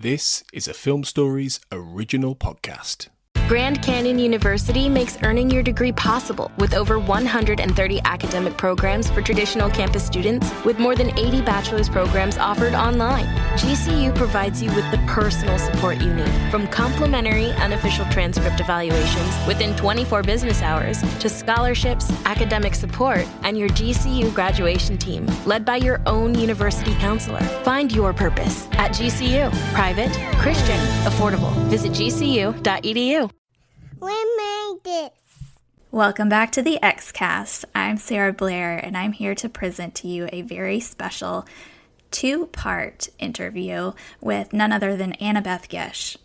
This is a Film Stories original podcast. Grand Canyon University makes earning your degree possible with over 130 academic programs for traditional campus students, with more than 80 bachelor's programs offered online. GCU provides you with the personal support you need, from complimentary unofficial transcript evaluations within 24 business hours to scholarships, academic support, and your GCU graduation team, led by your own university counselor. Find your purpose at GCU. Private, Christian, affordable. Visit gcu.edu. We made this. Welcome back to the XCast. I'm Sarah Blair, and I'm here to present to you a very special two-part interview with none other than Annabeth Gish.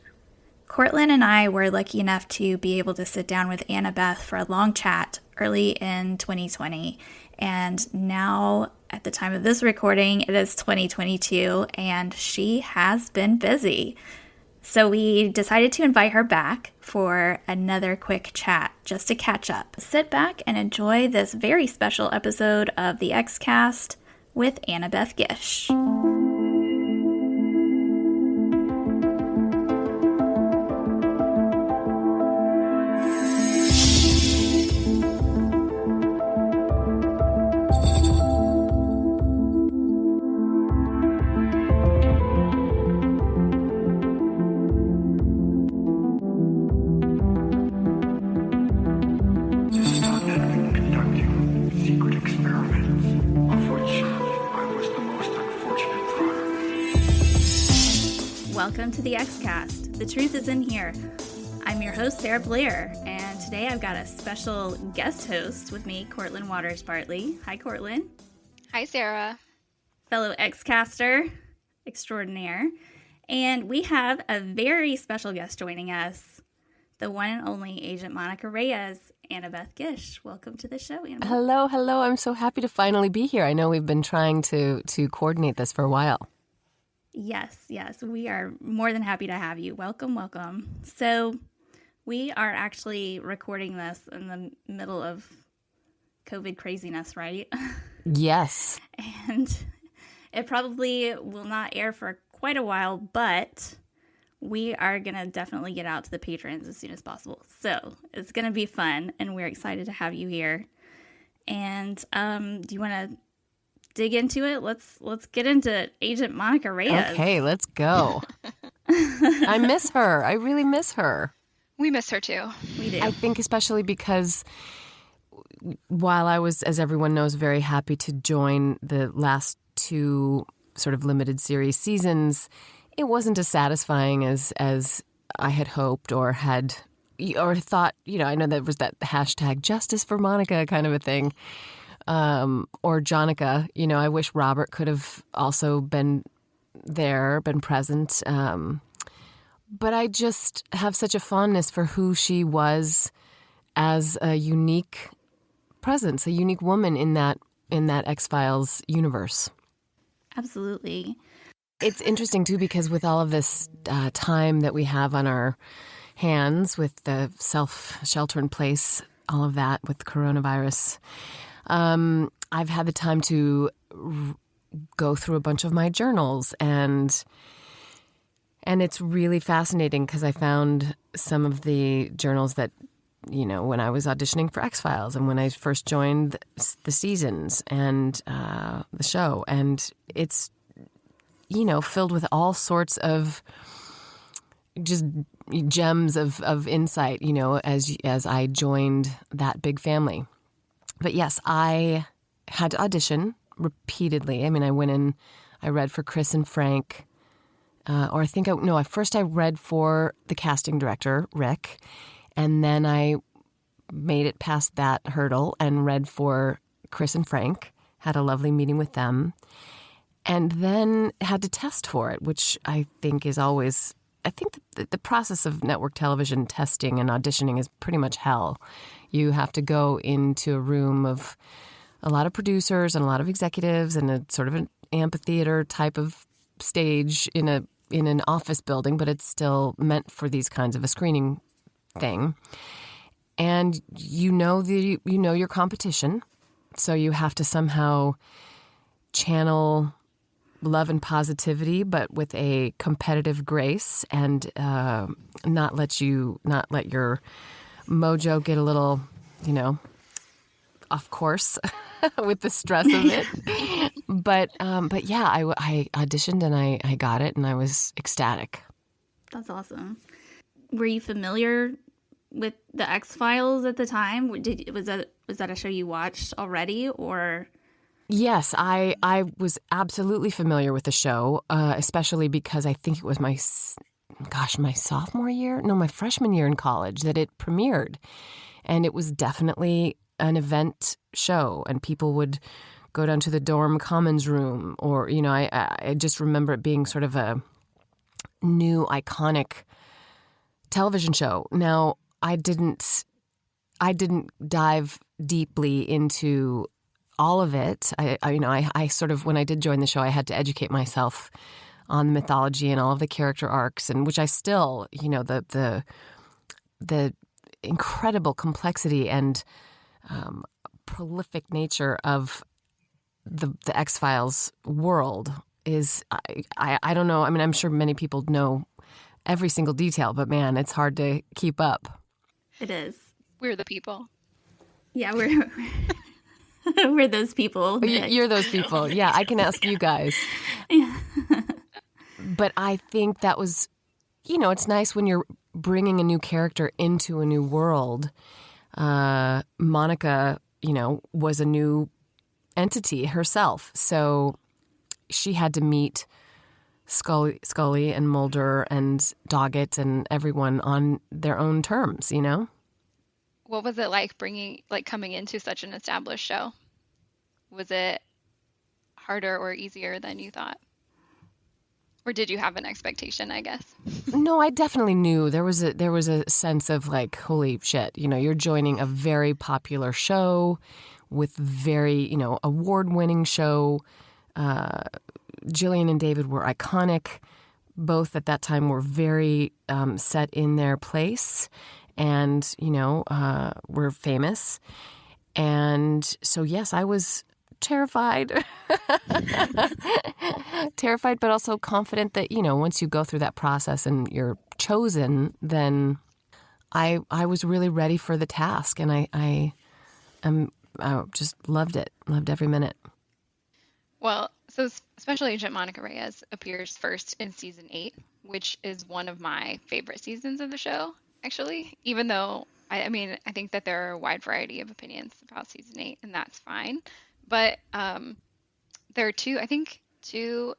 Cortlan and I were lucky enough to be able to sit down with Annabeth for a long chat early in 2020, and now, at the time of this recording, it is 2022, and she has been busy. So we decided to invite her back for another quick chat just to catch up. Sit back and enjoy this very special episode of the XCast with Annabeth Gish. Welcome to the XCast. The truth is in here. I'm your host, Sarah Blair, and today I've got a special guest host with me, Cortlan Waters Bartley. Hi, Cortlan. Hi, Sarah. Fellow XCaster extraordinaire. And we have a very special guest joining us, the one and only Agent Monica Reyes, Annabeth Gish. Welcome to the show, Annabeth. Hello. I'm so happy to finally be here. I know we've been trying to coordinate this for a while. Yes. We are more than happy to have you. Welcome. So we are actually recording this in the middle of COVID craziness, right? Yes. And it probably will not air for quite a while, but we are going to definitely get out to the patrons as soon as possible. So it's going to be fun, and we're excited to have you here. And do you want to dig into it? Let's get into Agent Monica Reyes. Okay, let's go. I miss her. I really miss her. We miss her too. We do. I think especially because while I was, as everyone knows, very happy to join the last two sort of limited series seasons, it wasn't as satisfying as I had hoped or thought. I know there was that hashtag justice for Monica kind of a thing. Or Jonica, I wish Robert could have also been there, been present. But I just have such a fondness for who she was as a unique presence, a unique woman in that X-Files universe. Absolutely. It's interesting, too, because with all of this time that we have on our hands with the self-shelter in place, all of that with coronavirus, I've had the time to go through a bunch of my journals, and it's really fascinating because I found some of the journals that, when I was auditioning for X-Files and when I first joined the seasons and the show, and it's, filled with all sorts of just gems of insight, as I joined that big family. But yes, I had to audition repeatedly. I mean, I went in, I read for Chris and Frank, first I read for the casting director, Rick, and then I made it past that hurdle and read for Chris and Frank, had a lovely meeting with them, and then had to test for it, which I think is always, the process of network television testing and auditioning is pretty much hell. You have to go into a room of a lot of producers and a lot of executives and a sort of an amphitheater type of stage in an office building, but it's still meant for these kinds of a screening thing. And you know your competition, so you have to somehow channel love and positivity, but with a competitive grace, and not let your mojo get a little, off course with the stress of it. But yeah, I auditioned and I got it, and I was ecstatic. That's awesome. Were you familiar with the X-Files at the time? Was that a show you watched already, or? Yes, I was absolutely familiar with the show, especially because I think it was my sophomore year? No, my freshman year in college that it premiered. And it was definitely an event show, and people would go down to the dorm commons room, or, I just remember it being sort of a new iconic television show. Now, I didn't dive deeply into all of it. I sort of, when I did join the show, I had to educate myself on the mythology and all of the character arcs, and which I still, the incredible complexity and prolific nature of the X-Files world is, I don't know. I mean, I'm sure many people know every single detail, but man, it's hard to keep up. It is. We're the people. Yeah, we're those people. You're those people. Yeah, I can ask you guys. Yeah. But I think that was, it's nice when you're bringing a new character into a new world. Monica, was a new entity herself. So she had to meet Scully and Mulder and Doggett and everyone on their own terms, What was it like coming into such an established show? Was it harder or easier than you thought? Or did you have an expectation, I guess? No, I definitely knew there was a sense of like, holy shit, you're joining a very popular show with very, award-winning show. Gillian and David were iconic. Both at that time were very set in their place and, were famous. And so, yes, I was terrified. Terrified, but also confident that, once you go through that process and you're chosen, then I was really ready for the task. And I just loved it. Loved every minute. Well, so Special Agent Monica Reyes appears first in season 8, which is one of my favorite seasons of the show, actually, even though, I think that there are a wide variety of opinions about season 8, and that's fine. But there are two,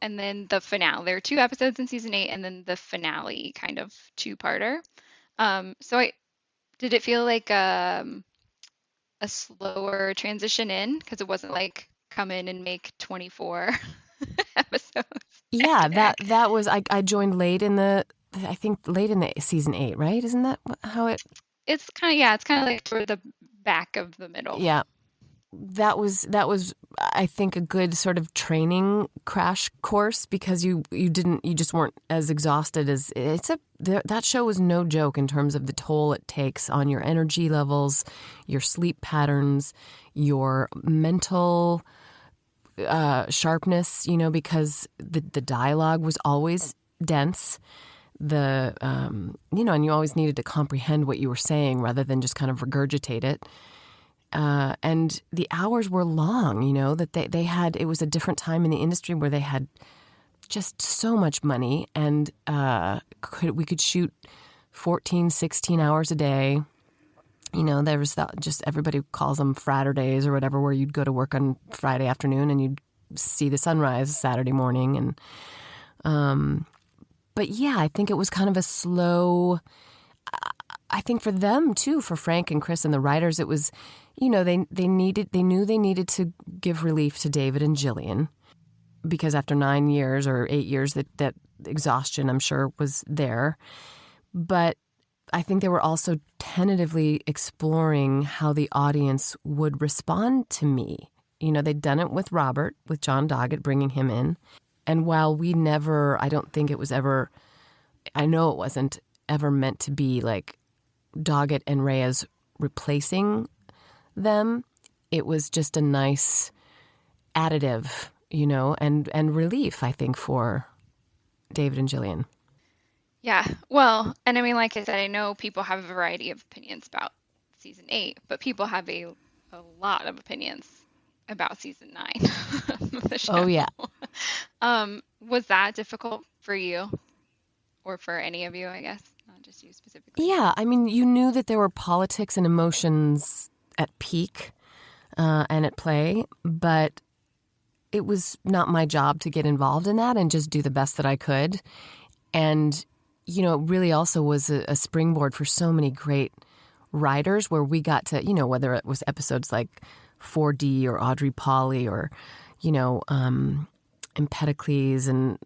and then the finale. There are 2 episodes in season 8, and then the finale, kind of two-parter. Did it feel like a slower transition in? Because it wasn't like come in and make 24 episodes. Yeah, that was, I joined late in the season 8, right? Isn't that how it? It's kind of like toward the back of the middle. Yeah. That was I think a good sort of training crash course, because you just weren't as exhausted as that show was no joke in terms of the toll it takes on your energy levels, your sleep patterns, your mental sharpness, because the dialogue was always dense. And you always needed to comprehend what you were saying rather than just kind of regurgitate it. And the hours were long, that they had, it was a different time in the industry where they had just so much money, and we could shoot 14, 16 hours a day. There was just, everybody calls them Fraturdays or whatever, where you'd go to work on Friday afternoon and you'd see the sunrise Saturday morning. And, but yeah, I think it was kind of a slow, I think for them too, for Frank and Chris and the writers, it was, they knew they needed to give relief to David and Gillian, because after 9 years or 8 years, that exhaustion, I'm sure, was there. But I think they were also tentatively exploring how the audience would respond to me. They'd done it with Robert, with John Doggett, bringing him in. And while we never, I don't think it was ever, I know it wasn't ever meant to be like Doggett and Reyes replacing them, it was just a nice additive and relief, I think, for David and Gillian. Yeah, well, and I mean, like I said, I know people have a variety of opinions about season 8, but people have a lot of opinions about season 9 of the show. Oh, yeah. Was that difficult for you, or for any of you, I guess, not just you specifically? Yeah, I mean, you knew that there were politics and emotions at peak and at play, but it was not my job to get involved in that and just do the best that I could. And, it really also was a springboard for so many great writers where we got to, whether it was episodes like 4D or Audrey Pauly or, Empedocles and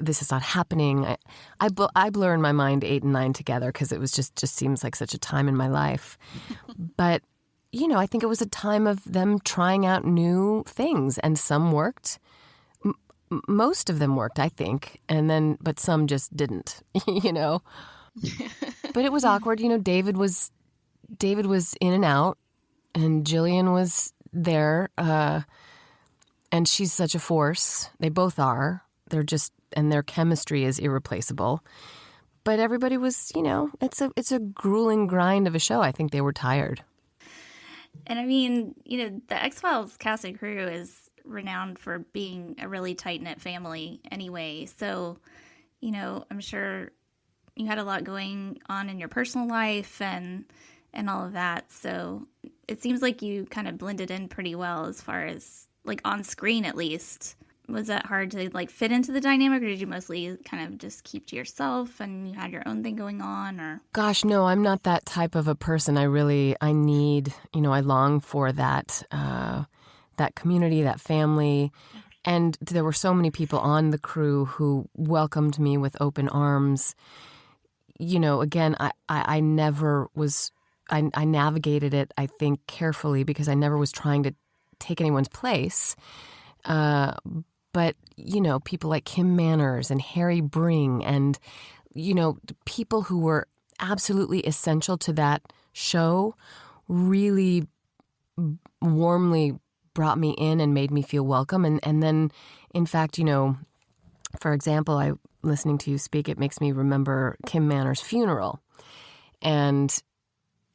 This Is Not Happening. I blur in my mind 8 and 9 together because it was just seems like such a time in my life. But, I think it was a time of them trying out new things, and some worked. Most of them worked, I think, but some just didn't, But it was awkward. David was in and out, and Gillian was there, and she's such a force. They both are. And their chemistry is irreplaceable. But everybody was, it's a grueling grind of a show. I think they were tired. And I mean, the X-Files cast and crew is renowned for being a really tight-knit family anyway. So, I'm sure you had a lot going on in your personal life and all of that. So it seems like you kind of blended in pretty well as far as, like, on screen at least. Was that hard to, like, fit into the dynamic, or did you mostly kind of just keep to yourself and you had your own thing going on? Or Gosh, no, I'm not that type of a person. I need, I long for that community, that family. And there were so many people on the crew who welcomed me with open arms. Again, I never was, I navigated it, I think, carefully because I never was trying to take anyone's place. But, people like Kim Manners and Harry Bring and, people who were absolutely essential to that show really warmly brought me in and made me feel welcome. And then, in fact, for example, listening to you speak, it makes me remember Kim Manners' funeral. And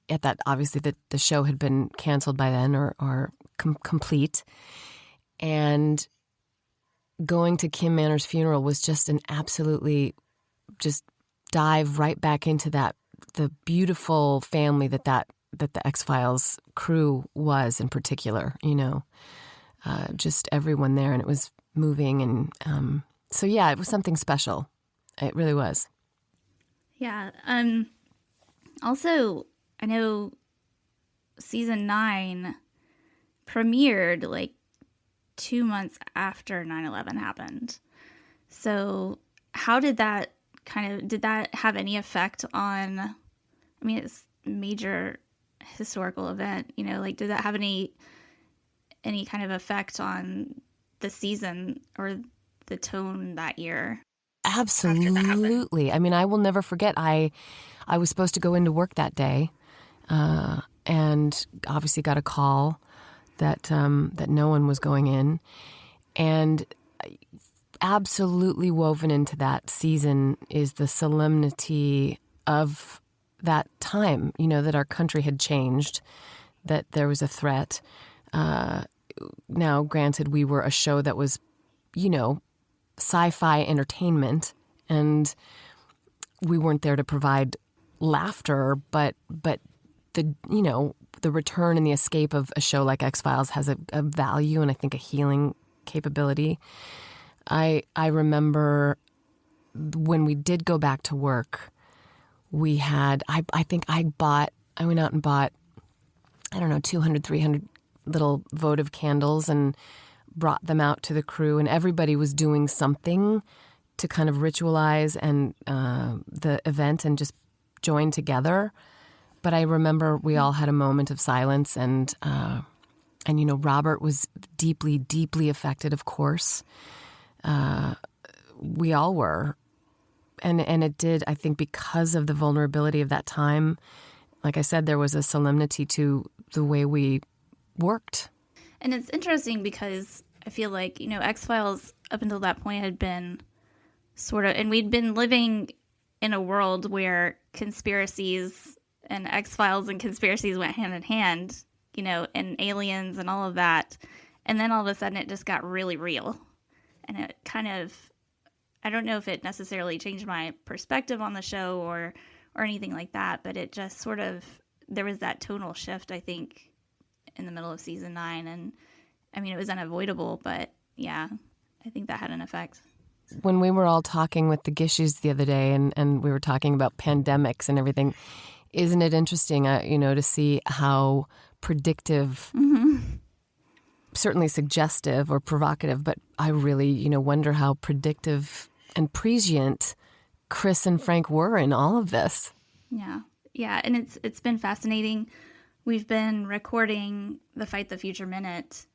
at that, obviously, the show had been canceled by then or complete. And going to Kim Manners' funeral was just an absolutely just dive right back into the beautiful family that the X-Files crew was in particular, just everyone there. And it was moving. And so, yeah, it was something special. It really was. Yeah. Also, I know season 9 premiered like 2 months after 9/11 happened. So how did that did that have any effect on, I mean, it's a major historical event, like, did that have any kind of effect on the season or the tone that year? Absolutely. I mean, I will never forget, I was supposed to go into work that day, and obviously got a call that no one was going in, and absolutely woven into that season is the solemnity of that time, that our country had changed, that there was a threat. Now, granted, we were a show that was, sci-fi entertainment, and we weren't there to provide laughter, but the return and the escape of a show like X-Files has a value and I think a healing capability. I remember when we did go back to work, we had, I went out and bought, 200, 300 little votive candles and brought them out to the crew, and everybody was doing something to kind of ritualize and the event and just join together. But I remember we all had a moment of silence, and Robert was deeply, deeply affected, of course. We all were. And it did, I think, because of the vulnerability of that time. Like I said, there was a solemnity to the way we worked. And it's interesting because, I feel like, X-Files up until that point had been sort of, and we'd been living in a world where conspiracies and X-Files and conspiracies went hand in hand, and aliens and all of that. And then all of a sudden it just got really real. And it kind of, I don't know if it necessarily changed my perspective on the show or anything like that, but it just sort of, there was that tonal shift, I think, in the middle of season 9. And I mean, it was unavoidable, but yeah, I think that had an effect. When we were all talking with the Gishies the other day and we were talking about pandemics and everything, isn't it interesting, to see how predictive, certainly suggestive or provocative, but I really, wonder how predictive and prescient Chris and Frank were in all of this. Yeah. Yeah, and it's been fascinating. We've been recording the Fight the Future Minute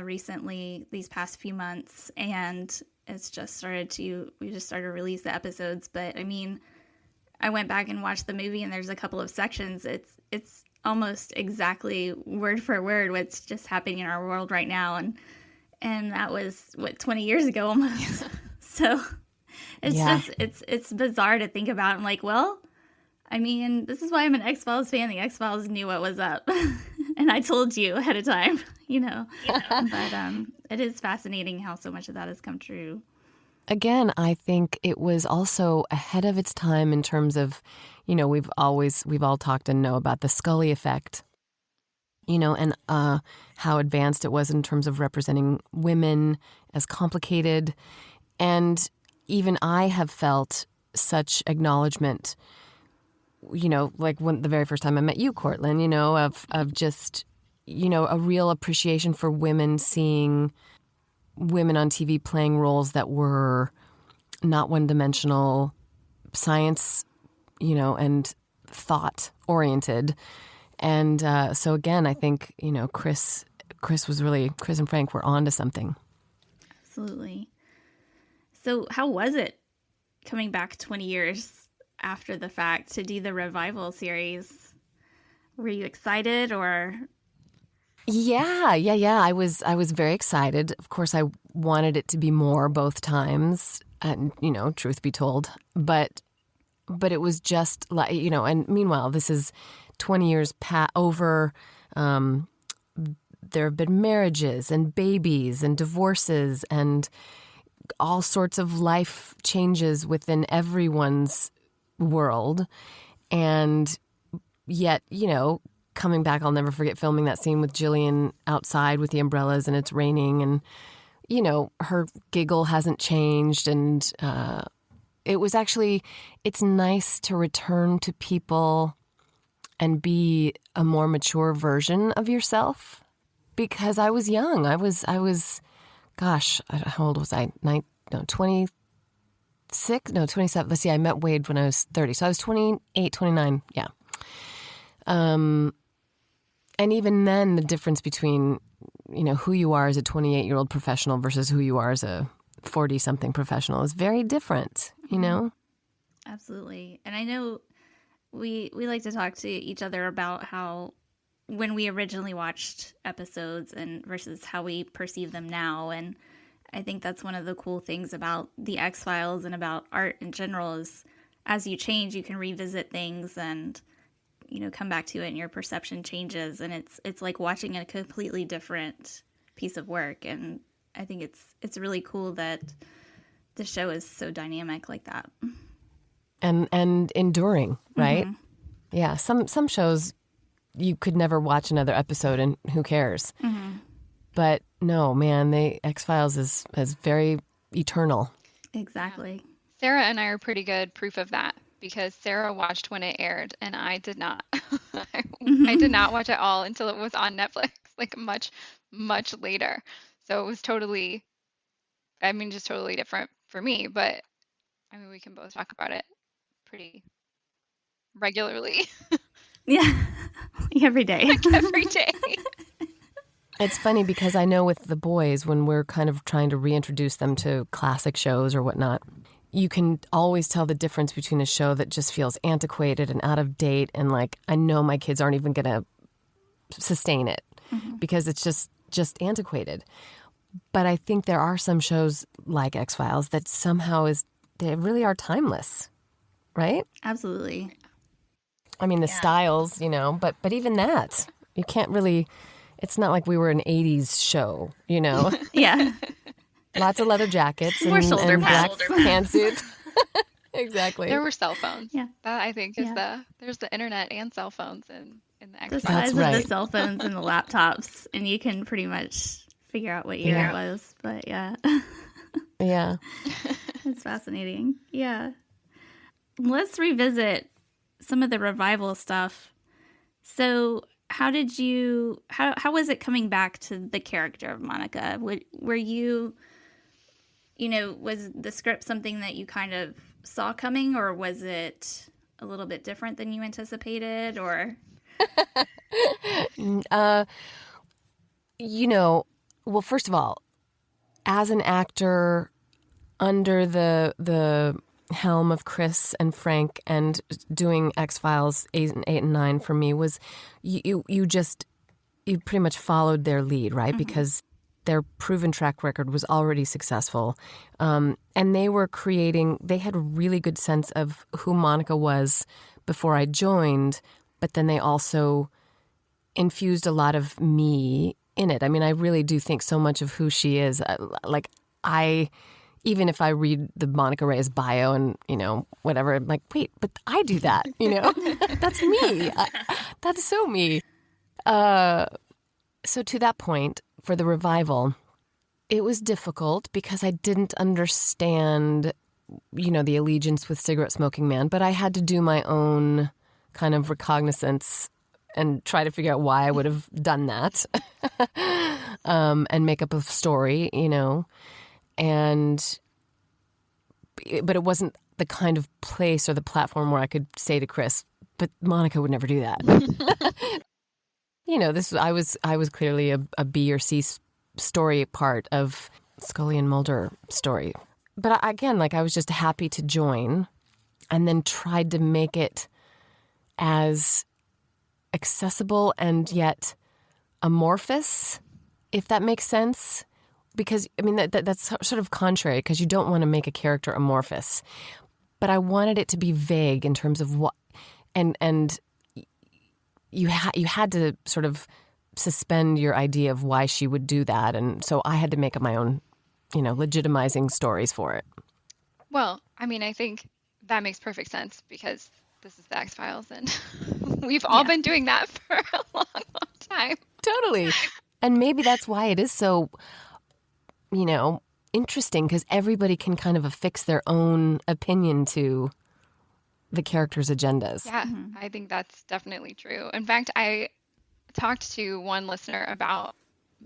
recently, these past few months, and it's just we just started to release the episodes. But I mean, I went back and watched the movie, and there's a couple of sections. It's almost exactly word for word what's just happening in our world right now, and that was 20 years ago almost. So it's bizarre to think about. I'm like, well, I mean, this is why I'm an X-Files fan. The X-Files knew what was up, and I told you ahead of time, But it is fascinating how so much of that has come true. Again, I think it was also ahead of its time in terms of, we've all talked and know about the Scully effect, and how advanced it was in terms of representing women as complicated. And even I have felt such acknowledgement, like when the very first time I met you, Cortlan, of just, a real appreciation for women, seeing women on TV playing roles that were not one-dimensional, science, and thought-oriented. And so again, I think, Chris and Frank were onto something. Absolutely. So how was it coming back 20 years after the fact to do the revival series? Were you excited or? Yeah. I was very excited. Of course, I wanted it to be more both times, and, truth be told. But it was just like, and meanwhile, this is 20 years over. There have been marriages and babies and divorces and all sorts of life changes within everyone's world. And yet, coming back, I'll never forget filming that scene with Jillian outside with the umbrellas and it's raining and, her giggle hasn't changed. And it was actually, it's nice to return to people and be a more mature version of yourself, because I was young. I was, gosh, how old was I? 26? No, 27. Let's see, I met Wade when I was 30. So I was 28, 29, yeah. And even then, the difference between, who you are as a 28-year-old professional versus who you are as a 40-something professional is very different, Absolutely. And I know we like to talk to each other about how when we originally watched episodes and versus how we perceive them now. And I think that's one of the cool things about the X-Files and about art in general is as you change, you can revisit things and, come back to it and your perception changes. And it's like watching a completely different piece of work. And I think it's really cool that the show is so dynamic like that. And enduring, right? Mm-hmm. Yeah, some shows you could never watch another episode and who cares? Mm-hmm. But no, man, the X-Files is very eternal. Exactly. Sarah and I are pretty good proof of that because Sarah watched when it aired and I did not. I did not watch it all until it was on Netflix, like much, much later. So it was totally different for me. But I mean, we can both talk about it pretty regularly. Yeah, every day. Like every day. It's funny because I know with the boys, when we're kind of trying to reintroduce them to classic shows or whatnot, you can always tell the difference between a show that just feels antiquated and out of date and like, I know my kids aren't even going to sustain it because it's just antiquated. But I think there are some shows like X-Files that somehow they really are timeless, right? Absolutely. I mean, the styles, but even that, you can't really, it's not like we were an 80s show, Yeah. Lots of leather jackets More and shoulder black pads. pantsuits. Exactly. There were cell phones. Yeah. That I think is there's the internet and cell phones in the The X-Files. size of right. the cell phones and the laptops, and you can pretty much figure out what year it was. But yeah, Yeah. it's fascinating. Yeah. Let's revisit some of the revival stuff. So how was it coming back to the character of Monica? Were you, was the script something that you kind of saw coming, or was it a little bit different than you anticipated, or? Well, first of all, as an actor under the helm of Chris and Frank and doing X-Files 8 and 9 for me was you pretty much followed their lead, right? Mm-hmm. Because their proven track record was already successful. And they had a really good sense of who Monica was before I joined, but then they also infused a lot of me in it. I mean, I really do think so much of who she is. Even if I read the Monica Reyes bio and, whatever, I'm like, wait, but I do that, That's me. That's so me. So to that point, for the revival, it was difficult because I didn't understand, the allegiance with Cigarette Smoking Man, but I had to do my own kind of recognizance and try to figure out why I would have done that and make up a story, but it wasn't the kind of place or the platform where I could say to Chris, but Monica would never do that. I was clearly a B or C story part of Scully and Mulder story. But again, I was just happy to join and then tried to make it as accessible and yet amorphous, if that makes sense. Because, I mean, that's sort of contrary, because you don't want to make a character amorphous. But I wanted it to be vague in terms of what, and you had to sort of suspend your idea of why she would do that. And so I had to make up my own, legitimizing stories for it. Well, I mean, I think that makes perfect sense because this is the X-Files and we've all been doing that for a long, long time. Totally. And maybe that's why it is so, interesting, because everybody can kind of affix their own opinion to the characters' agendas. Yeah, I think that's definitely true. In fact, I talked to one listener about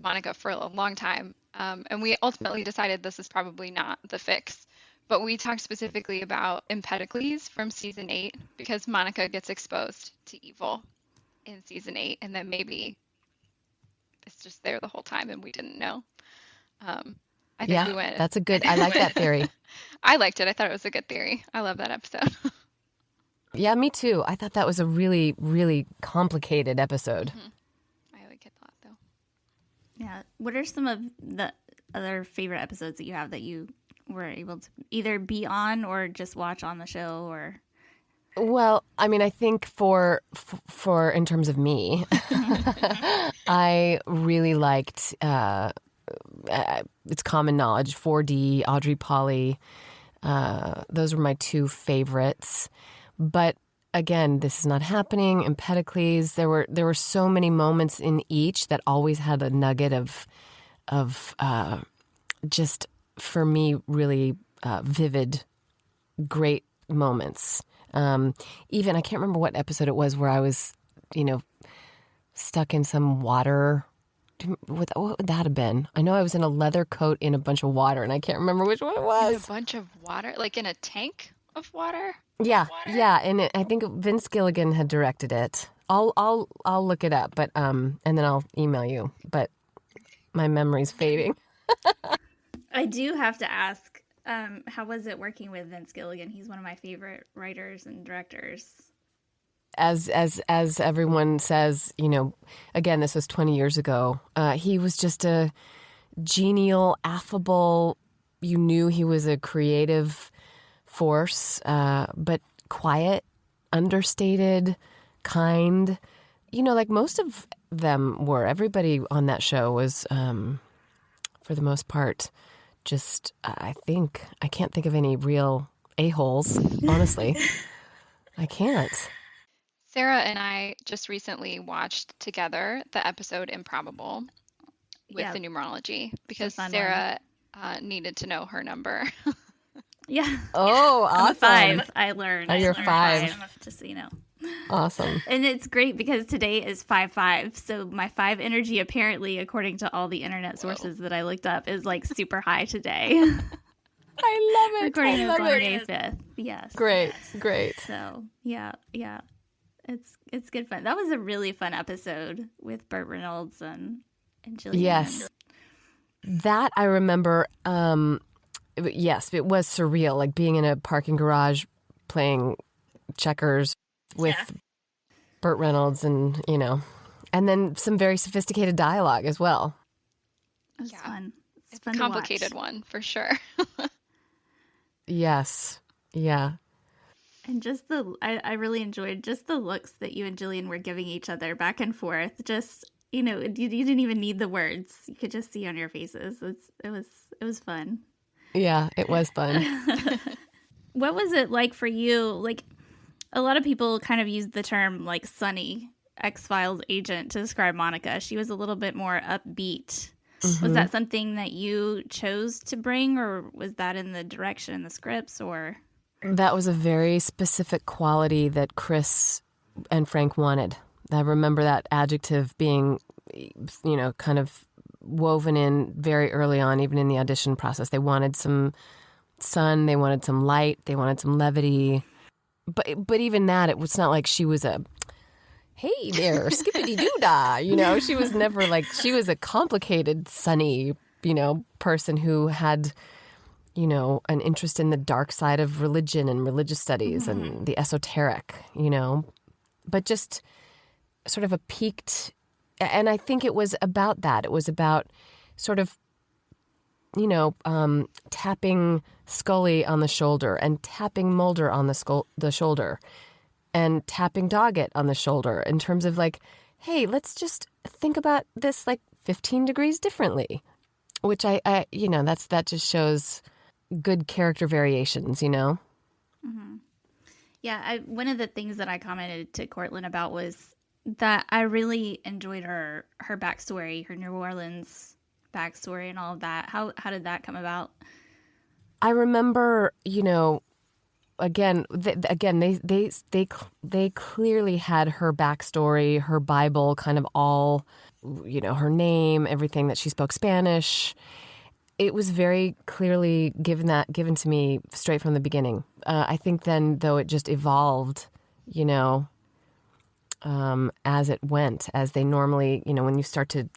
Monica for a long time, and we ultimately decided this is probably not the fix. But we talked specifically about Empedocles from season 8 because Monica gets exposed to evil in season 8, and then maybe it's just there the whole time and we didn't know. I think we went. That's I like that theory. I liked it. I thought it was a good theory. I love that episode. Yeah, me too. I thought that was a really, really complicated episode. I like it a lot, though. Yeah. What are some of the other favorite episodes that you have that you were able to either be on or just watch on the show? Or Well, I mean, I think for in terms of me, I really liked. It's common knowledge. 4D, Audrey Polly. Those were my two favorites. But again, this is not happening. Empedocles. There were so many moments in each that always had a nugget of just for me really vivid, great moments. Even I can't remember what episode it was where I was, stuck in some water. What would that have been? I know I was in a leather coat in a bunch of water, and I can't remember which one it was. In a bunch of water, like in a tank of water. Yeah, and I think Vince Gilligan had directed it. I'll look it up, but and then I'll email you. But my memory's fading. I do have to ask, how was it working with Vince Gilligan? He's one of my favorite writers and directors. As everyone says, again, this was 20 years ago. He was just a genial, affable. You knew he was a creative force, but quiet, understated, kind. Like most of them were. Everybody on that show was, for the most part, just, I can't think of any real a-holes, honestly. I can't. Sarah and I just recently watched together the episode Improbable with the numerology because Sarah needed to know her number. Yeah. Oh, awesome. I'm a 5. I learned. Oh, you're 5. Just so you know. Awesome. And it's great because today is 5/5. So my 5 energy, apparently, according to all the internet sources that I looked up, is like super high today. I love it. Recording this on May 5th. Yes. Great. So yeah. It's good fun. That was a really fun episode with Burt Reynolds and Jillian. Yes. That I remember. Yes, it was surreal, like being in a parking garage playing checkers with Burt Reynolds and, and then some very sophisticated dialogue as well. It was fun. It's fun a to complicated watch. one, for sure. Yes. Yeah. And just I really enjoyed just the looks that you and Jillian were giving each other back and forth. Just, you didn't even need the words. You could just see on your faces. It was fun. Yeah, it was fun. What was it like for you? Like, a lot of people kind of use the term like sunny X-Files agent to describe Monica. She was a little bit more upbeat. Mm-hmm. Was that something that you chose to bring, or was that in the direction in the scripts, or? That was a very specific quality that Chris and Frank wanted. I remember that adjective being, kind of woven in very early on, even in the audition process. They wanted some sun, they wanted some light, they wanted some levity. But even that, it was not like she was a, hey there, skippity-doo-dah. She was never like, she was a complicated, sunny, person who had, an interest in the dark side of religion and religious studies and the esoteric, but just sort of a peaked, and I think it was about that. It was about sort of, tapping Scully on the shoulder and tapping Mulder on the shoulder and tapping Doggett on the shoulder in terms of like, hey, let's just think about this like 15 degrees differently, which I that just shows good character variations, Mm-hmm. Yeah, one of the things that I commented to Cortlan about was that I really enjoyed her backstory, her New Orleans backstory and all of that. How did that come about? I remember, again, they clearly had her backstory, her Bible, kind of all, her name, everything that she spoke Spanish. It was very clearly given to me straight from the beginning. I think then, though, it just evolved, as it went, as they normally, when you start to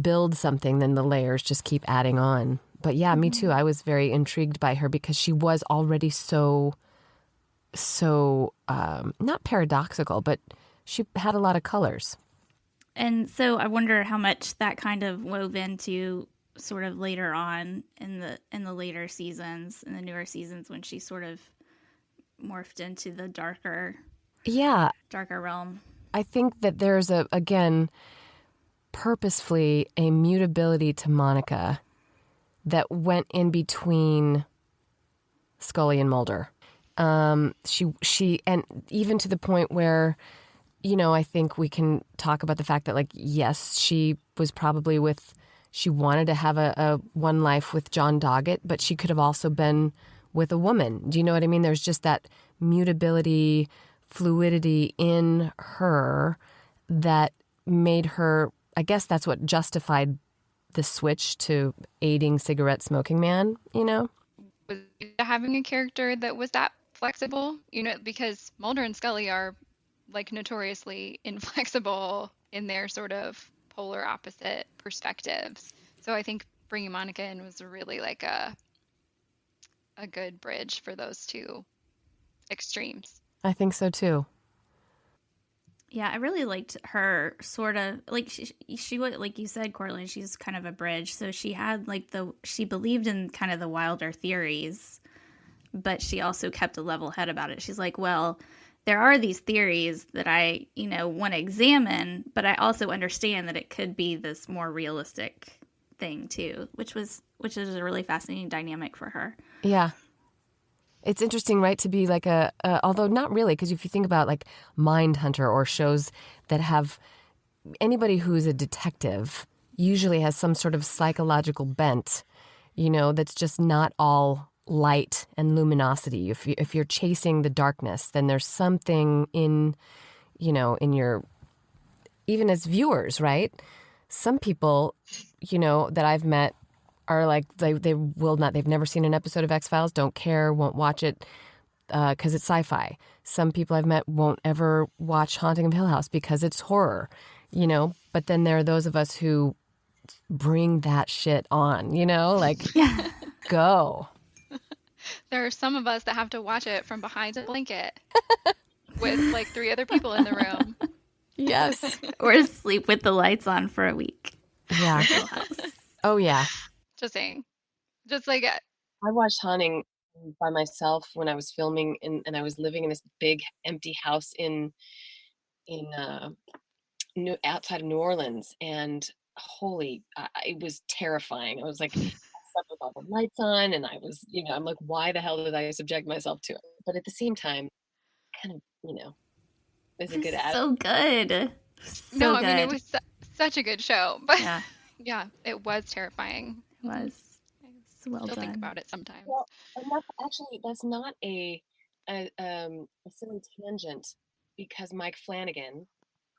build something, then the layers just keep adding on. But yeah, me too. I was very intrigued by her because she was already so not paradoxical, but she had a lot of colors. And so I wonder how much that kind of wove into sort of later on in the later seasons, in the newer seasons, when she sort of morphed into the darker realm. I think that there's purposefully a mutability to Monica that went in between Scully and Mulder. She and even to the point where, I think we can talk about the fact that, like, yes, she was probably she wanted to have a one life with John Doggett, but she could have also been with a woman. Do you know what I mean? There's just that mutability, fluidity in her that made her, I guess that's what justified the switch to aiding cigarette smoking man, Was having a character that was that flexible, because Mulder and Scully are like notoriously inflexible in their sort of polar opposite perspectives. So I think bringing Monica in was really like a good bridge for those two extremes. I think so too. Yeah, I really liked her sort of like she was like you said, Cortland, she's kind of a bridge. So she had like she believed in kind of the wilder theories, but she also kept a level head about it. She's like, well, there are these theories that I, want to examine, but I also understand that it could be this more realistic thing too, which is a really fascinating dynamic for her. Yeah. It's interesting, right, to be like although not really, because if you think about like Mindhunter or shows that have anybody who's a detective usually has some sort of psychological bent, that's just not all light and luminosity. If you're chasing the darkness, then there's something in your, even as viewers, right? Some people, that I've met are like, they've never seen an episode of X-Files, don't care, won't watch it because it's sci-fi. Some people I've met won't ever watch Haunting of Hill House because it's horror, but then there are those of us who bring that shit on, like, go. There are some of us that have to watch it from behind a blanket with like 3 other people in the room. Yes. Or sleep with the lights on for a week. Yeah. Oh, yeah. Just saying. Just like I watched Haunting by myself when I was filming, and I was living in this big empty house in outside of New Orleans, and it was terrifying. I was like, I slept with all the lights on, and I was, I'm like, why the hell did I subject myself to it? But at the same time, kind of, is a good ad. So good. No, I mean, it was such a good show, but yeah, it was terrifying. It was. Well Still done. think about it sometimes. Well, that's not a silly tangent, because Mike Flanagan,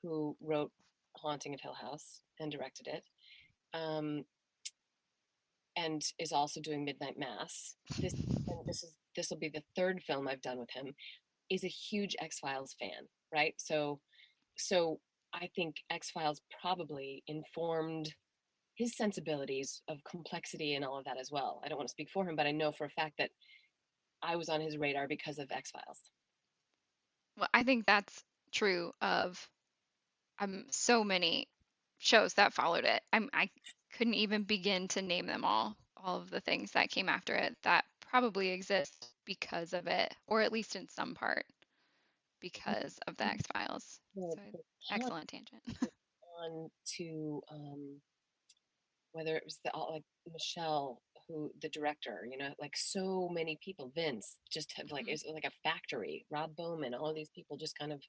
who wrote Haunting of Hill House and directed it, and is also doing Midnight Mass. This will be the 3rd film I've done with him. Is a huge X-Files fan, right? So I think X-Files probably informed his sensibilities of complexity and all of that as well. I don't want to speak for him, but I know for a fact that I was on his radar because of X-Files. Well, I think that's true of so many shows that followed it. I couldn't even begin to name them all of the things that came after it that probably exist because of it, or at least in some part because of the X-Files. So, excellent tangent. On to whether it was like Michelle, who the director, like so many people, Vince, just have like, it's like a factory, Rob Bowman, all of these people just kind of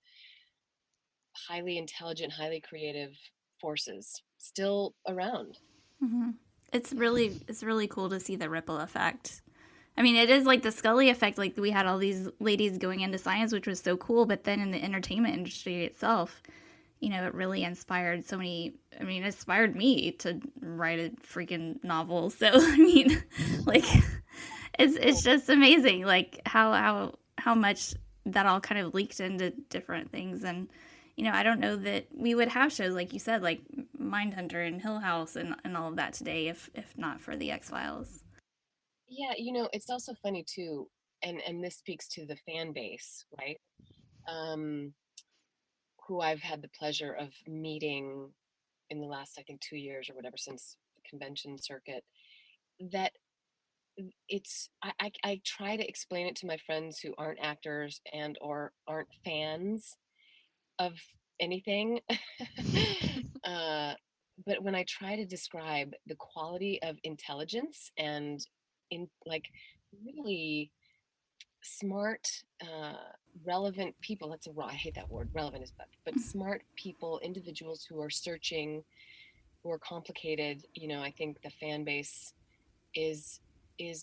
highly intelligent, highly creative forces still around. Mm-hmm. It's really cool to see the ripple effect. I mean, it is like the Scully effect. Like, we had all these ladies going into science, which was so cool. But then in the entertainment industry itself, it really inspired so many. I mean, it inspired me to write a freaking novel. So, I mean, like, it's just amazing, like how much that all kind of leaked into different things. And, I don't know that we would have shows, like you said, like Mindhunter and Hill House and all of that today if not for the X-Files. Yeah, it's also funny too, and this speaks to the fan base, right? Who I've had the pleasure of meeting in the last, I think, 2 years or whatever, since the convention circuit, that I try to explain it to my friends who aren't actors and or aren't fans of anything. But when I try to describe the quality of intelligence and in like really smart, relevant people, I hate that word, relevant is but smart people, individuals who are searching, who are complicated, I think the fan base is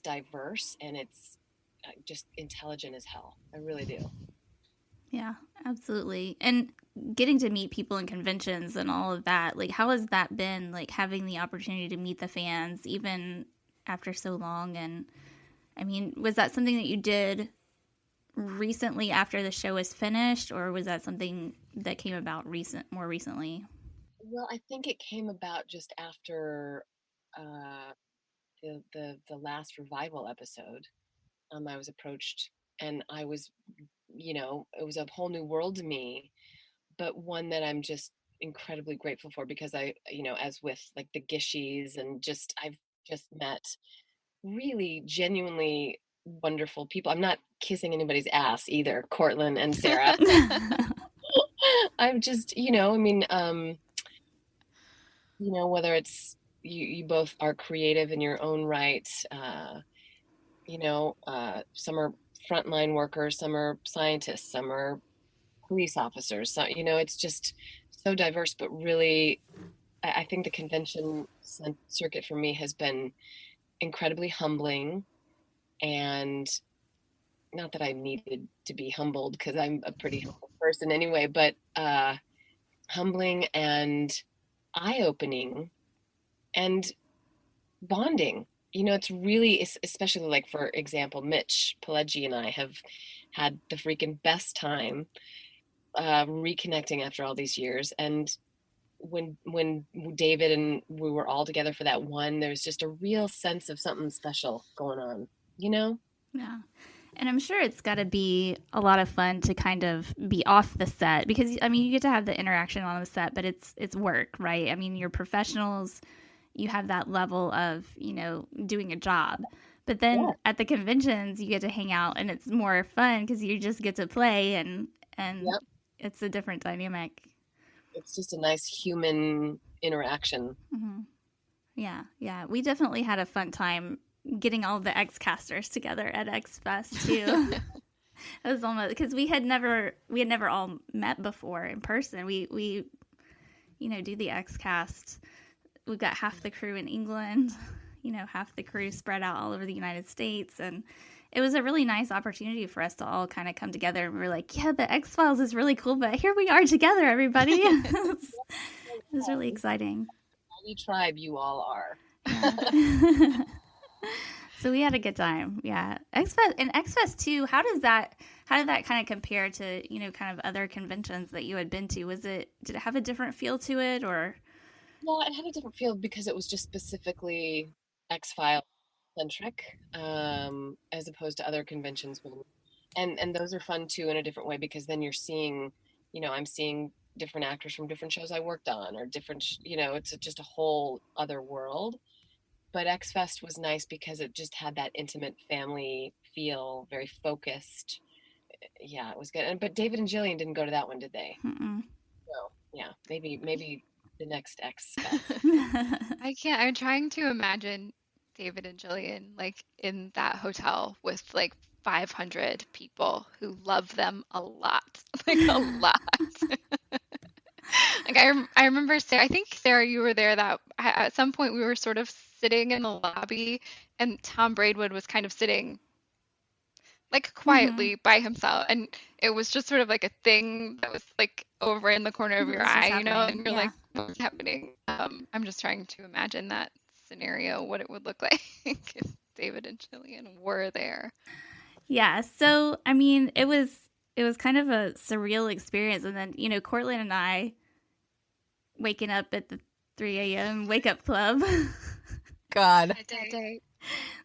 diverse, and it's just intelligent as hell. I really do. Yeah, absolutely. And getting to meet people in conventions and all of that, like, how has that been, like, having the opportunity to meet the fans even after so long? And I mean, was that something that you did recently after the show was finished, or was that something that came about more recently? Well, I think it came about just after the last revival episode. I was approached, and I was, it was a whole new world to me. but one that I'm just incredibly grateful for, because I, as with like the Gishies, and I've just met really genuinely wonderful people. I'm not kissing anybody's ass either, Cortlan and Sarah. I'm just, whether it's you both are creative in your own right. Some are frontline workers, some are scientists, some are police officers. So, it's just so diverse, but really, I think the convention circuit for me has been incredibly humbling. And not that I needed to be humbled, because I'm a pretty humble person anyway, but humbling and eye-opening and bonding. It's really, especially like, for example, Mitch Pileggi and I have had the freaking best time reconnecting after all these years. And when David and we were all together for that one, there was just a real sense of something special going on, Yeah. And I'm sure it's got to be a lot of fun to kind of be off the set, because, you get to have the interaction on the set, but it's work, right? You're professionals, you have that level of, doing a job. But then at the conventions, you get to hang out, and it's more fun because you just get to play, and it's a different dynamic. It's just a nice human interaction. Mm-hmm. Yeah. We definitely had a fun time getting all the X-casters together at X-Fest too. It was almost, because we had never all met before in person. We do the X-cast. We've got half the crew in England, half the crew spread out all over the United States, and it was a really nice opportunity for us to all kind of come together. And we were like, yeah, the X-Files is really cool, but here we are together, everybody. It was really exciting. Any tribe you all are. Yeah. So we had a good time. Yeah. X-Fest too, how did that kind of compare to, kind of other conventions that you had been to? Did it have a different feel to it, or? Well, it had a different feel because it was just specifically X-File centric, as opposed to other conventions. And those are fun too, in a different way, because then you're seeing, I'm seeing different actors from different shows I worked on, or different, it's just a whole other world. But X-Fest was nice because it just had that intimate family feel, very focused. Yeah, it was good. But David and Jillian didn't go to that one, did they? Mm-mm. So, yeah, maybe the next X-Fest. I'm trying to imagine David and Jillian like in that hotel with like 500 people who love them a lot, like a lot. Like I remember, Sarah, I think, Sarah, you were there that at some point we were sort of sitting in the lobby, and Tom Braidwood was kind of sitting like quietly by himself, and it was just sort of like a thing that was like over in the corner of your eye, and you're like, what's happening? I'm just trying to imagine that scenario, what it would look like if David and Jillian were there. Yeah, so it was kind of a surreal experience, and then Cortlan and I waking up at the 3 a.m. wake up club. God, That day.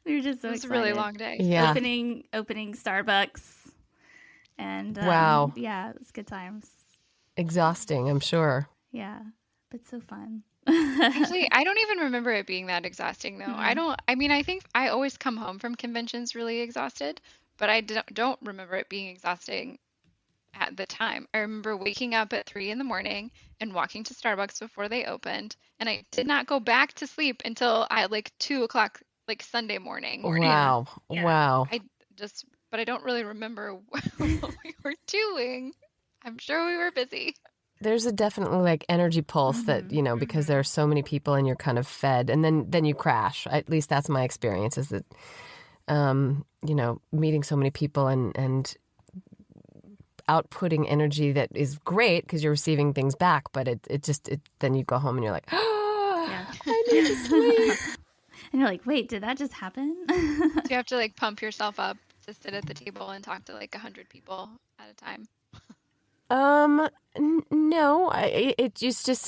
We were just so excited. It was a really long day. Yeah. Opening Starbucks, and wow, yeah, it was good times. Exhausting, I'm sure. Yeah, but so fun. Actually, I don't even remember it being that exhausting, though. Mm-hmm. I think I always come home from conventions really exhausted, but I don't remember it being exhausting at the time. I remember waking up at 3 a.m. and walking to Starbucks before they opened, and I did not go back to sleep until at like 2 o'clock, like Sunday morning. Wow. Yeah. Wow. But I don't really remember what we were doing. I'm sure we were busy. There's a definitely like energy pulse that, because there are so many people and you're kind of fed, and then you crash. At least that's my experience, is that, meeting so many people and outputting energy that is great because you're receiving things back, but then you go home and you're like, I need to sleep. And you're like, wait, did that just happen? So you have to like pump yourself up to sit at the table and talk to like 100 people at a time. No, it's just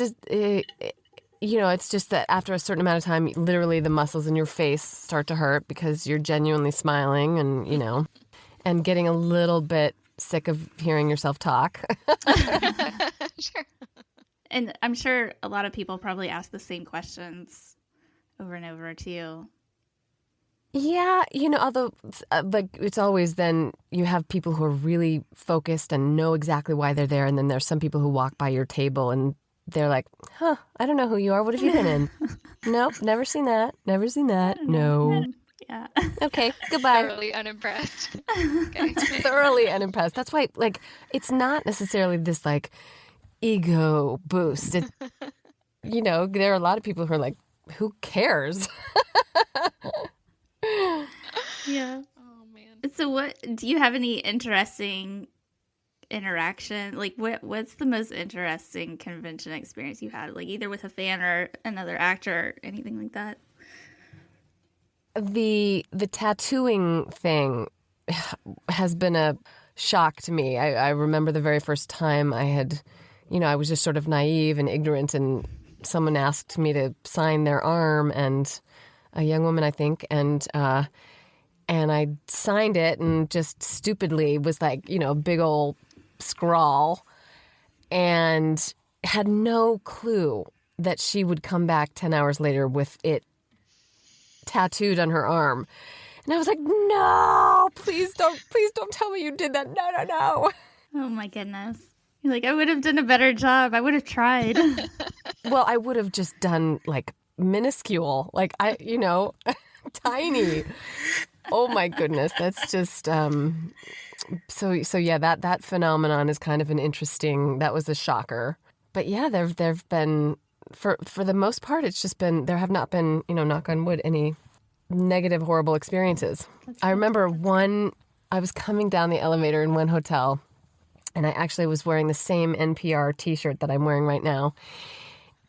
that after a certain amount of time, literally the muscles in your face start to hurt because you're genuinely smiling and, and getting a little bit sick of hearing yourself talk. Sure. And I'm sure a lot of people probably ask the same questions over and over too. Yeah, although like it's always then you have people who are really focused and know exactly why they're there, and then there's some people who walk by your table and they're like, "Huh, I don't know who you are. What have you been in?" Nope, never seen that. Never seen that. No. Yeah. Okay, goodbye. Thoroughly unimpressed. Okay. Thoroughly unimpressed. That's why, like, it's not necessarily this like ego boost. There are a lot of people who are like, "Who cares?" Yeah. Oh man. So what do you have any interesting interaction? Like what's the most interesting convention experience you had? Like either with a fan or another actor or anything like that? The tattooing thing has been a shock to me. I remember the very first time I was just sort of naive and ignorant, and someone asked me to sign their arm, and a young woman, I think, and I signed it and just stupidly was like, a big old scrawl, and had no clue that she would come back 10 hours later with it tattooed on her arm. And I was like, no, please don't tell me you did that. No. Oh my goodness. You're like, I would have done a better job. I would have tried. Well, I would have just done like minuscule, like tiny. Oh my goodness. That's just, so yeah, that phenomenon is kind of that was a shocker. But yeah, there've been, for the most part, it's just been, there have not been, knock on wood, any negative, horrible experiences. I remember I was coming down the elevator in one hotel, and I actually was wearing the same NPR t-shirt that I'm wearing right now.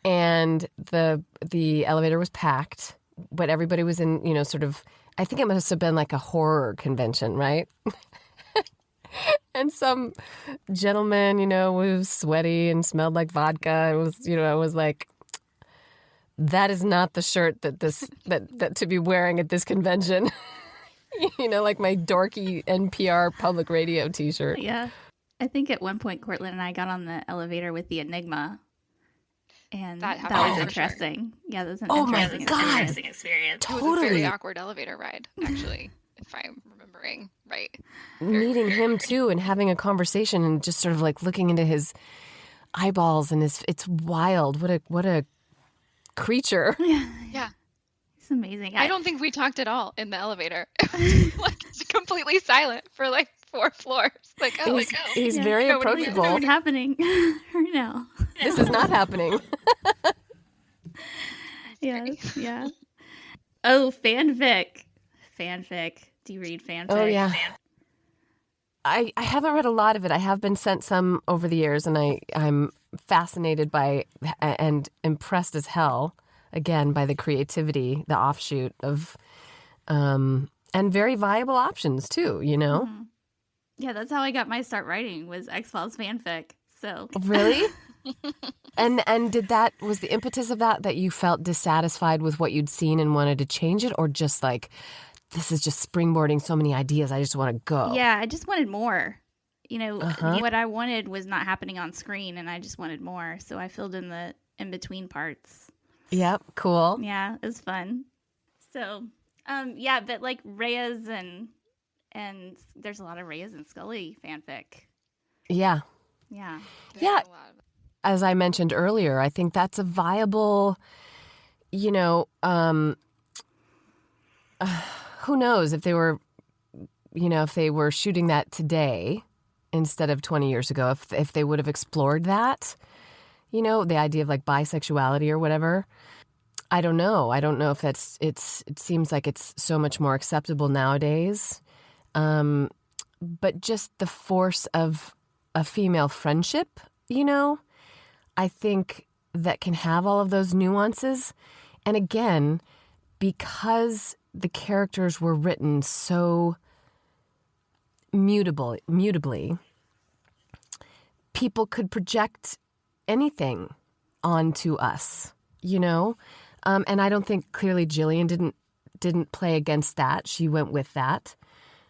And the elevator was packed, but everybody was in, sort of, I think it must have been like a horror convention, right? And some gentleman, was sweaty and smelled like vodka. I was like, that is not the shirt that to be wearing at this convention. Like my dorky NPR public radio t-shirt. Yeah. I think at one point Cortlan and I got on the elevator with the Enigma. And that was interesting. Sure. Yeah, that was an interesting experience. Totally. It was a very awkward elevator ride, actually, if I'm remembering right. Meeting him too and having a conversation and just sort of like looking into his eyeballs and it's wild. What a creature. Yeah. It's amazing. I don't think we talked at all in the elevator. It was like completely silent for like 4 floors. Like, he's very approachable. What's happening right now? This is not happening. Yeah. Oh, fanfic. Do you read fanfic? Oh, yeah. I haven't read a lot of it. I have been sent some over the years, and I'm fascinated by and impressed as hell, again, by the creativity, the offshoot of, and very viable options, too, Mm-hmm. Yeah, that's how I got my start writing, was X-Files fanfic. So really? And was the impetus of that you felt dissatisfied with what you'd seen and wanted to change it, or just like, this is just springboarding so many ideas, I just want to go? Yeah, I just wanted more. What I wanted was not happening on screen, and I just wanted more. So I filled in the in-between parts. Yep, cool. Yeah, it was fun. So, yeah, but like Reyes and there's a lot of Reyes and Scully fanfic. Yeah. Yeah. Yeah. As I mentioned earlier, I think that's a viable, who knows if they were, if they were shooting that today instead of 20 years ago, if they would have explored that, the idea of like bisexuality or whatever. I don't know. I don't know if it seems like it's so much more acceptable nowadays. But just the force of a female friendship, I think that can have all of those nuances. And again, because the characters were written so mutably, people could project anything onto us, and I don't think clearly Jillian didn't play against that. She went with that.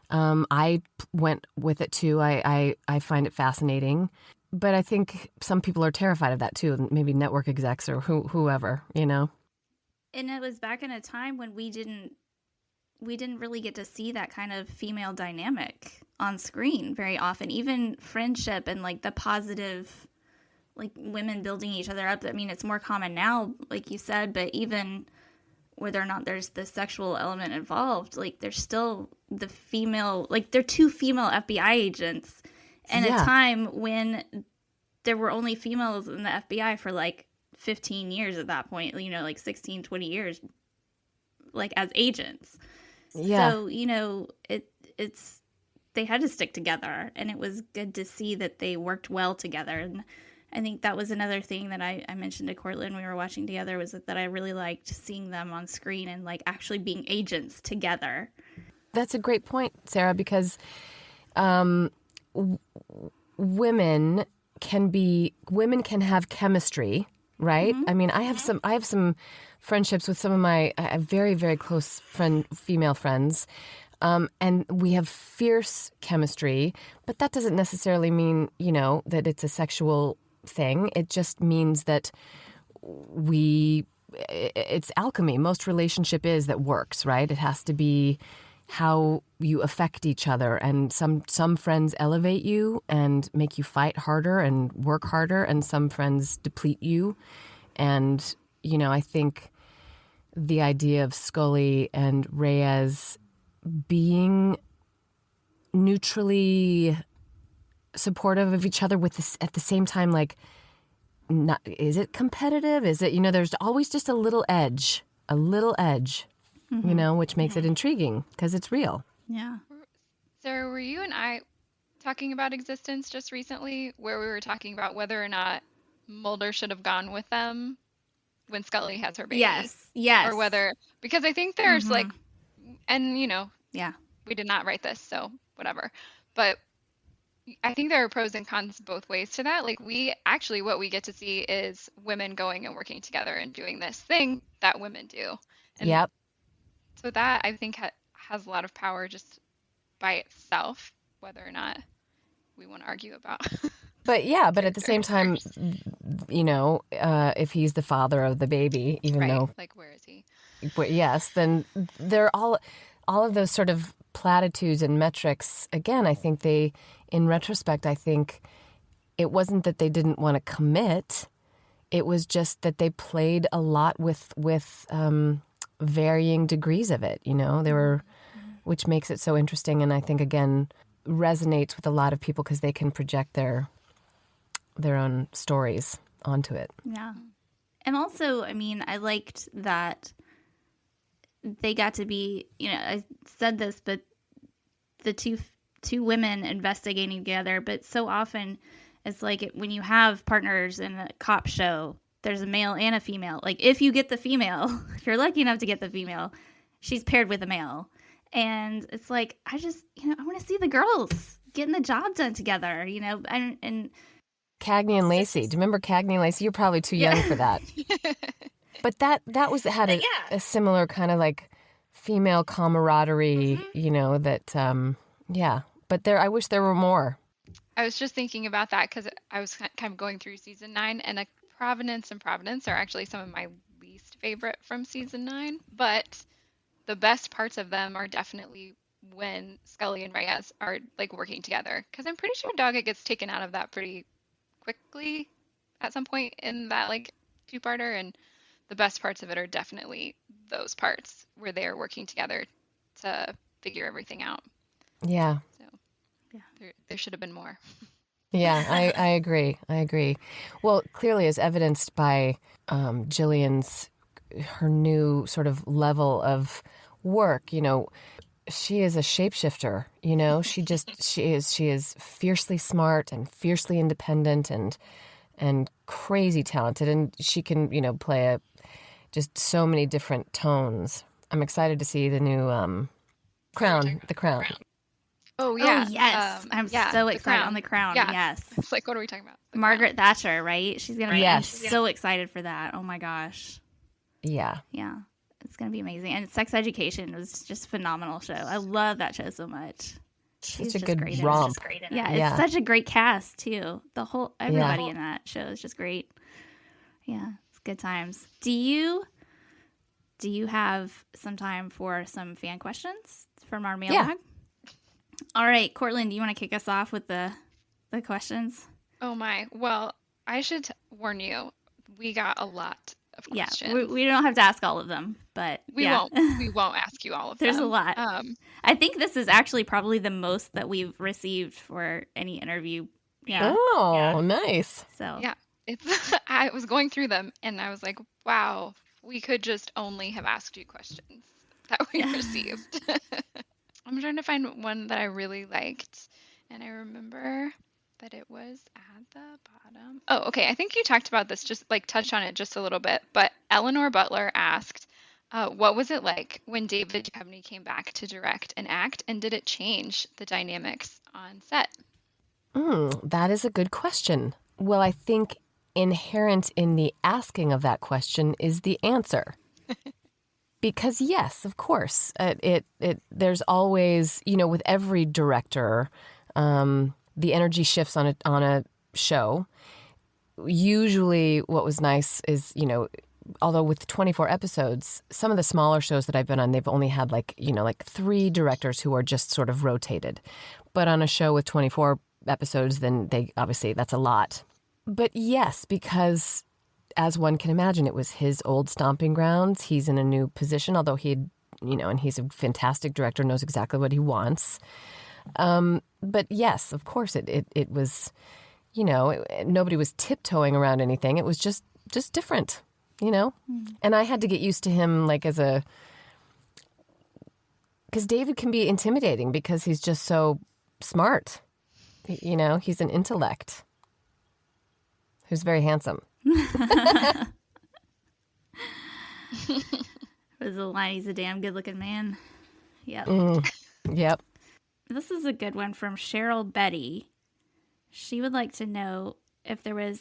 I went with it too. I find it fascinating. But I think some people are terrified of that too, maybe network execs or whoever, you know? And it was back in a time when we didn't really get to see that kind of female dynamic on screen very often. Even friendship and like the positive, like women building each other up. I mean, it's more common now, like you said, but even whether or not there's the sexual element involved, like there's still the female, like they're two female FBI agents in a time when there were only females in the FBI for like 15 years at that point, you know, like 16, 20 years, like as agents. Yeah. So, you know, it's they had to stick together, and it was good to see that they worked well together. And I think that was another thing that I mentioned to Cortlan when we were watching together, was that I really liked seeing them on screen and like actually being agents together. That's a great point, Sarah, because women can have chemistry, right? I mean, I have some friendships with some of my very, very close female friends, and we have fierce chemistry, but that doesn't necessarily mean, you know, that it's a sexual thing. It just means that it's alchemy. Most relationship is that works, right? It has to be how you affect each other, and some friends elevate you and make you fight harder and work harder, and some friends deplete you. And, you know, I think the idea of Scully and Reyes being neutrally supportive of each other with this, at the same time, like, not, is it competitive? Is it, you know, there's always just a little edge, you know, which makes it intriguing because it's real. Yeah. Sarah, were you and I talking about Existence just recently, where we were talking about whether or not Mulder should have gone with them when Scully has her baby? Yes. Or whether, because I think there's like, and you know, we did not write this, so whatever. But I think there are pros and cons both ways to that. Like what we get to see is women going and working together and doing this thing that women do. And so that I think has a lot of power just by itself, whether or not we want to argue about. But at the same time, you know, if he's the father of the baby, even though, like, where is he? But yes, then they're all of those sort of platitudes and metrics. Again, I think in retrospect, I think it wasn't that they didn't want to commit. It was just that they played a lot with varying degrees of it. You know, which makes it so interesting, and I think again resonates with a lot of people because they can project their own stories onto it. Yeah. And also, I mean, I liked that they got to be, you know, I said this, but the two women investigating together, but so often it's like when you have partners in a cop show, there's a male and a female. Like if you get the female, if you're lucky enough to get the female, she's paired with a male. And it's like, I want to see the girls getting the job done together, you know, and Cagney and Lacey. Do you remember Cagney and Lacey? You're probably too young for that. But had a similar kind of like female camaraderie, you know, that, But I wish there were more. I was just thinking about that because I was kind of going through season 9, and Providence and Providence are actually some of my least favorite from season 9. But the best parts of them are definitely when Scully and Reyes are like working together. Because I'm pretty sure Doggett gets taken out of that pretty quickly at some point in that like 2-parter, and the best parts of it are definitely those parts where they are working together to figure everything out. Yeah. So there should have been more. Yeah, I agree. Well, clearly as evidenced by Jillian's her new sort of level of work, you know, she is a shapeshifter, you know, she is fiercely smart and fiercely independent and crazy talented, and she can, you know, play just so many different tones. I'm excited to see the new Crown. Oh yeah. Oh yes. I'm so excited on The Crown. Yeah. Yes. It's like, what are we talking about? Margaret Thatcher, right? She's going to be I'm Yes. so excited for that. Oh my gosh. Yeah. Yeah. It's going to be amazing. And Sex Education was just a phenomenal show. I love that show so much. Such a good romp. Yeah, it's such a great cast too. Everybody in that show is just great. Yeah, it's good times. Do you have some time for some fan questions from our mailbag? Yeah. All right, Cortland, do you want to kick us off with the questions? Oh my. Well, I should warn you, we got a lot of questions. Yeah, we don't have to ask all of them, but we won't ask you all of them. There's a lot. I think this is actually probably the most that we've received for any interview. Yeah. Oh, nice. So yeah, I was going through them and I was like, wow, we could just only have asked you questions that we received. I'm trying to find one that I really liked, and I remember that it was at the bottom. Oh, okay. I think you talked about this, just like touched on it just a little bit. But Eleanor Butler asked, what was it like when David Duchovny came back to direct and act, and did it change the dynamics on set? That is a good question. Well, I think inherent in the asking of that question is the answer. Because yes, of course, there's always, with every director, the energy shifts on a show. Usually what was nice is, although with 24 episodes, some of the smaller shows that I've been on, they've only had like 3 directors who are just sort of rotated. But on a show with 24 episodes, then obviously that's a lot. But yes, because as one can imagine, it was his old stomping grounds. He's in a new position, although and he's a fantastic director, knows exactly what he wants. But yes, of course, it was, nobody was tiptoeing around anything. It was just different, And I had to get used to him, because David can be intimidating because he's just so smart. He's an intellect who's very handsome. Was the line, he's a damn good-looking man. Yep. Yep. This is a good one from Cheryl Betty. She would like to know if there was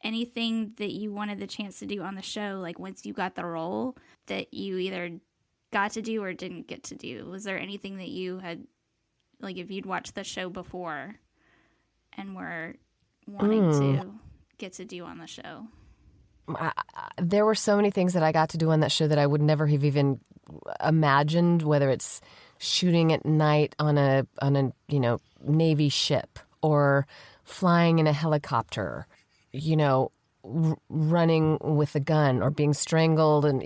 anything that you wanted the chance to do on the show, like once you got the role, that you either got to do or didn't get to do. Was there anything that you had, like if you'd watched the show before and were wanting to get to do on the show? There were so many things that I got to do on that show that I would never have even imagined, whether it's shooting at night on a Navy ship, or flying in a helicopter, running with a gun, or being strangled, and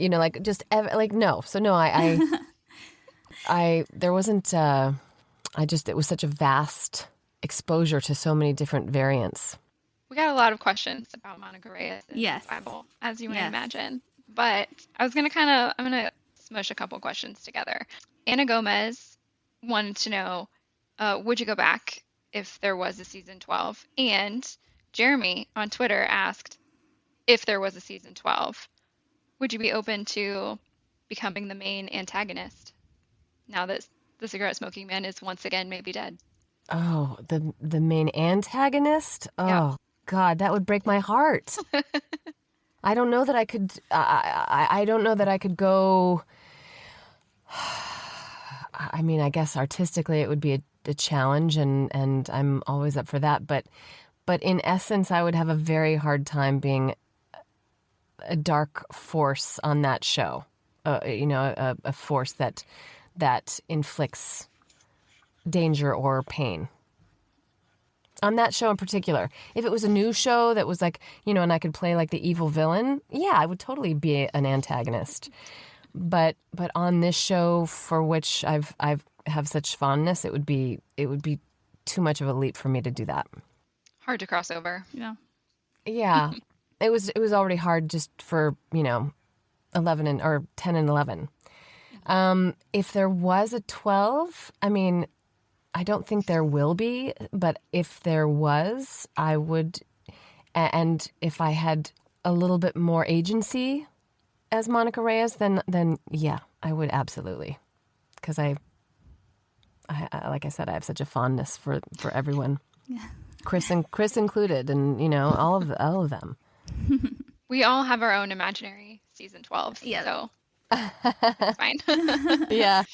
no. So no, I there wasn't. It was such a vast exposure to so many different variants. We got a lot of questions about Monica Reyes in the Bible, as you might imagine. But I'm going to smush a couple questions together. Anna Gomez wanted to know, would you go back if there was a season 12? And Jeremy on Twitter asked, if there was a season 12, would you be open to becoming the main antagonist now that the cigarette smoking man is once again maybe dead? Oh, the main antagonist? Oh. Yeah. God, that would break my heart. I don't know that I could. I don't know that I could go. I mean, I guess artistically it would be a challenge, and I'm always up for that. But in essence, I would have a very hard time being a dark force on that show. A force that inflicts danger or pain. On that show in particular, if it was a new show that was like, and I could play like the evil villain, yeah, I would totally be an antagonist. But on this show, for which I've have such fondness, it would be too much of a leap for me to do that. Hard to cross over. Yeah. It was already hard just for 11 or 10 and 11. If there was a 12, I mean, I don't think there will be, but if there was, I would, and if I had a little bit more agency as Monica Reyes, then yeah, I would absolutely, because I like I said, I have such a fondness for everyone, Chris included, and all of them. We all have our own imaginary season 12, so it's fine. Yeah.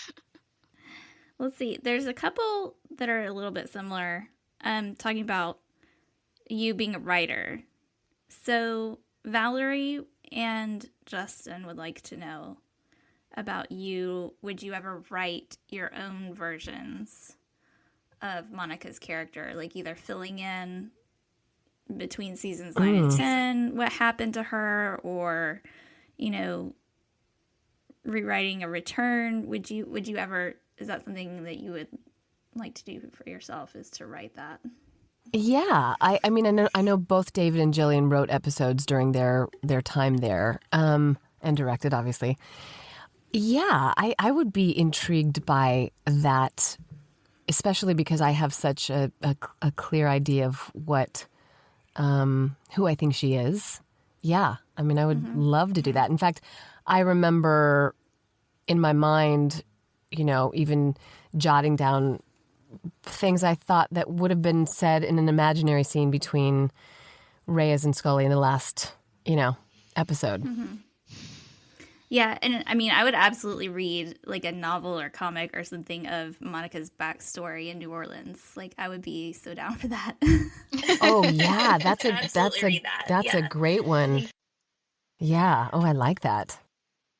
Let's see. There's a couple that are a little bit similar. Talking about you being a writer. So Valerie and Justin would like to know about you. Would you ever write your own versions of Monica's character, like either filling in between seasons 9 and 10 what happened to her, or, you know, rewriting a return? Would you ever, is that something that you would like to do for yourself, is to write that? Yeah, I mean, I know both David and Gillian wrote episodes during their time there, and directed, obviously. Yeah, I would be intrigued by that, especially because I have such a clear idea of what, who I think she is. Yeah, I mean, I would love to do that. In fact, I remember in my mind, you know, even jotting down things I thought that would have been said in an imaginary scene between Reyes and Scully in the last, you know, episode. Mm-hmm. Yeah, and I mean, I would absolutely read like a novel or comic or something of Monica's backstory in New Orleans. Like, I would be so down for that. Oh yeah, that's a great one. Yeah. Oh, I like that.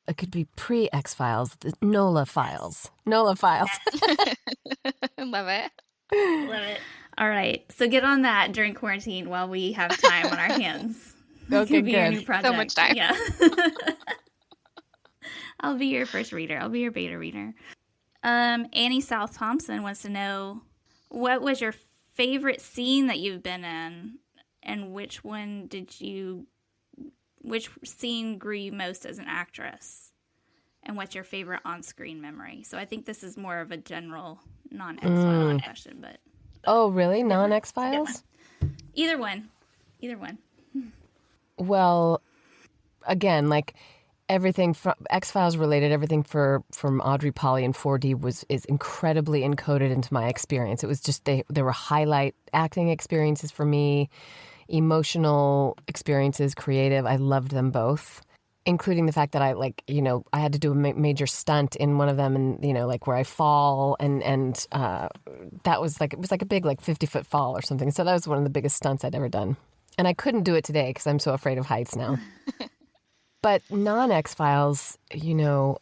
It could be pre-X-Files, the NOLA files. NOLA files. Love it. Love it. All right. So get on that during quarantine while we have time on our hands. Okay, be your good. new project. So much time. Yeah. I'll be your first reader. I'll be your beta reader. Annie South Thompson wants to know, what was your favorite scene that you've been in, and which scene grew you most as an actress? And what's your favorite on-screen memory? So I think this is more of a general non-X-Files question, but... Oh, really? Non-X-Files? Either one. Well, again, like everything from X-Files related, everything from Audrey Polly and 4D is incredibly encoded into my experience. It was just, there were highlight acting experiences for me, emotional experiences, creative. I loved them both, including the fact that I had to do a major stunt in one of them, and, you know, like where I fall, and that was like, it was like a big, like 50-foot fall or something. So that was one of the biggest stunts I'd ever done. And I couldn't do it today because I'm so afraid of heights now. But non-X-Files, you know,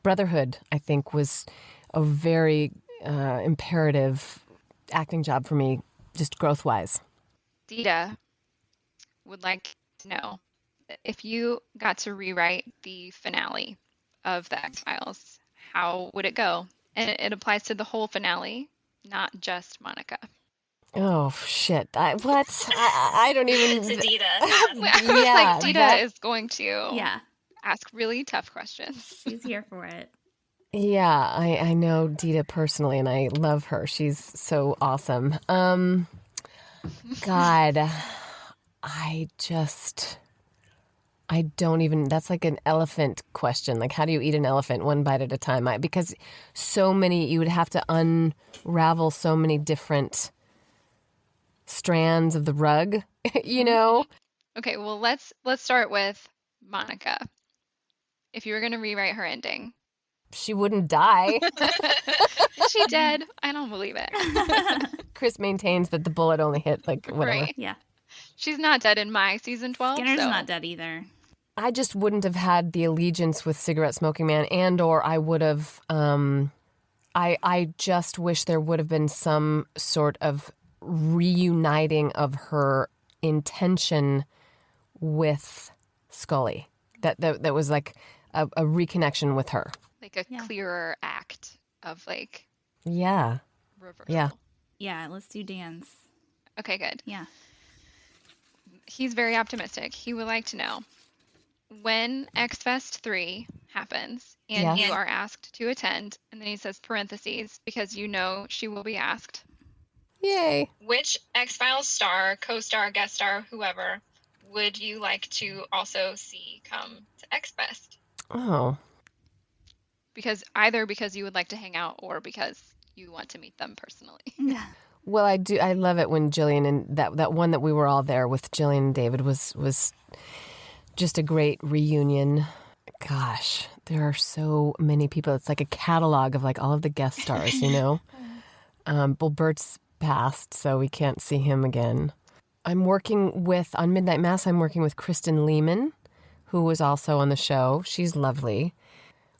Brotherhood, I think, was a very imperative acting job for me, just growth-wise. Dita would like to know, if you got to rewrite the finale of the X-Files, how would it go? And it applies to the whole finale, not just Monica. Oh, shit. I don't even... To Dita. I was like, Dita is going to ask really tough questions. She's here for it. Yeah, I know Dita personally, and I love her. She's so awesome. God, I don't even, that's like an elephant question. Like, how do you eat an elephant one bite at a time? Because so many, you would have to unravel so many different strands of the rug, you know? Okay, well, let's start with Monica. If you were going to rewrite her ending. She wouldn't die. Is she dead? I don't believe it. Chris maintains that the bullet only hit, like, whatever. Right. Yeah. She's not dead in my season 12. Skinner's not dead either. I just wouldn't have had the allegiance with Cigarette Smoking Man, and or I would have, I just wish there would have been some sort of reuniting of her intention with Scully. That was like a reconnection with her. Like a clearer act of like... Yeah. Reversal. Yeah. Yeah, let's do Dan's. Okay, good. Yeah. He's very optimistic. He would like to know, when X-Fest 3 happens and you are asked to attend, and then he says parentheses, because you know she will be asked. Yay. Which X-Files star, co-star, guest star, whoever, would you like to also see come to X-Fest? Oh. Because you would like to hang out, or because you want to meet them personally. Yeah. Well, I do. I love it when Jillian, and that one that we were all there with Jillian and David was just a great reunion, gosh, there are so many people. It's like a catalog of like all of the guest stars, you know? Well, Bert's passed, so we can't see him again. I'm working with, on Midnight Mass, I'm working with Kristen Lehman, who was also on the show. She's lovely.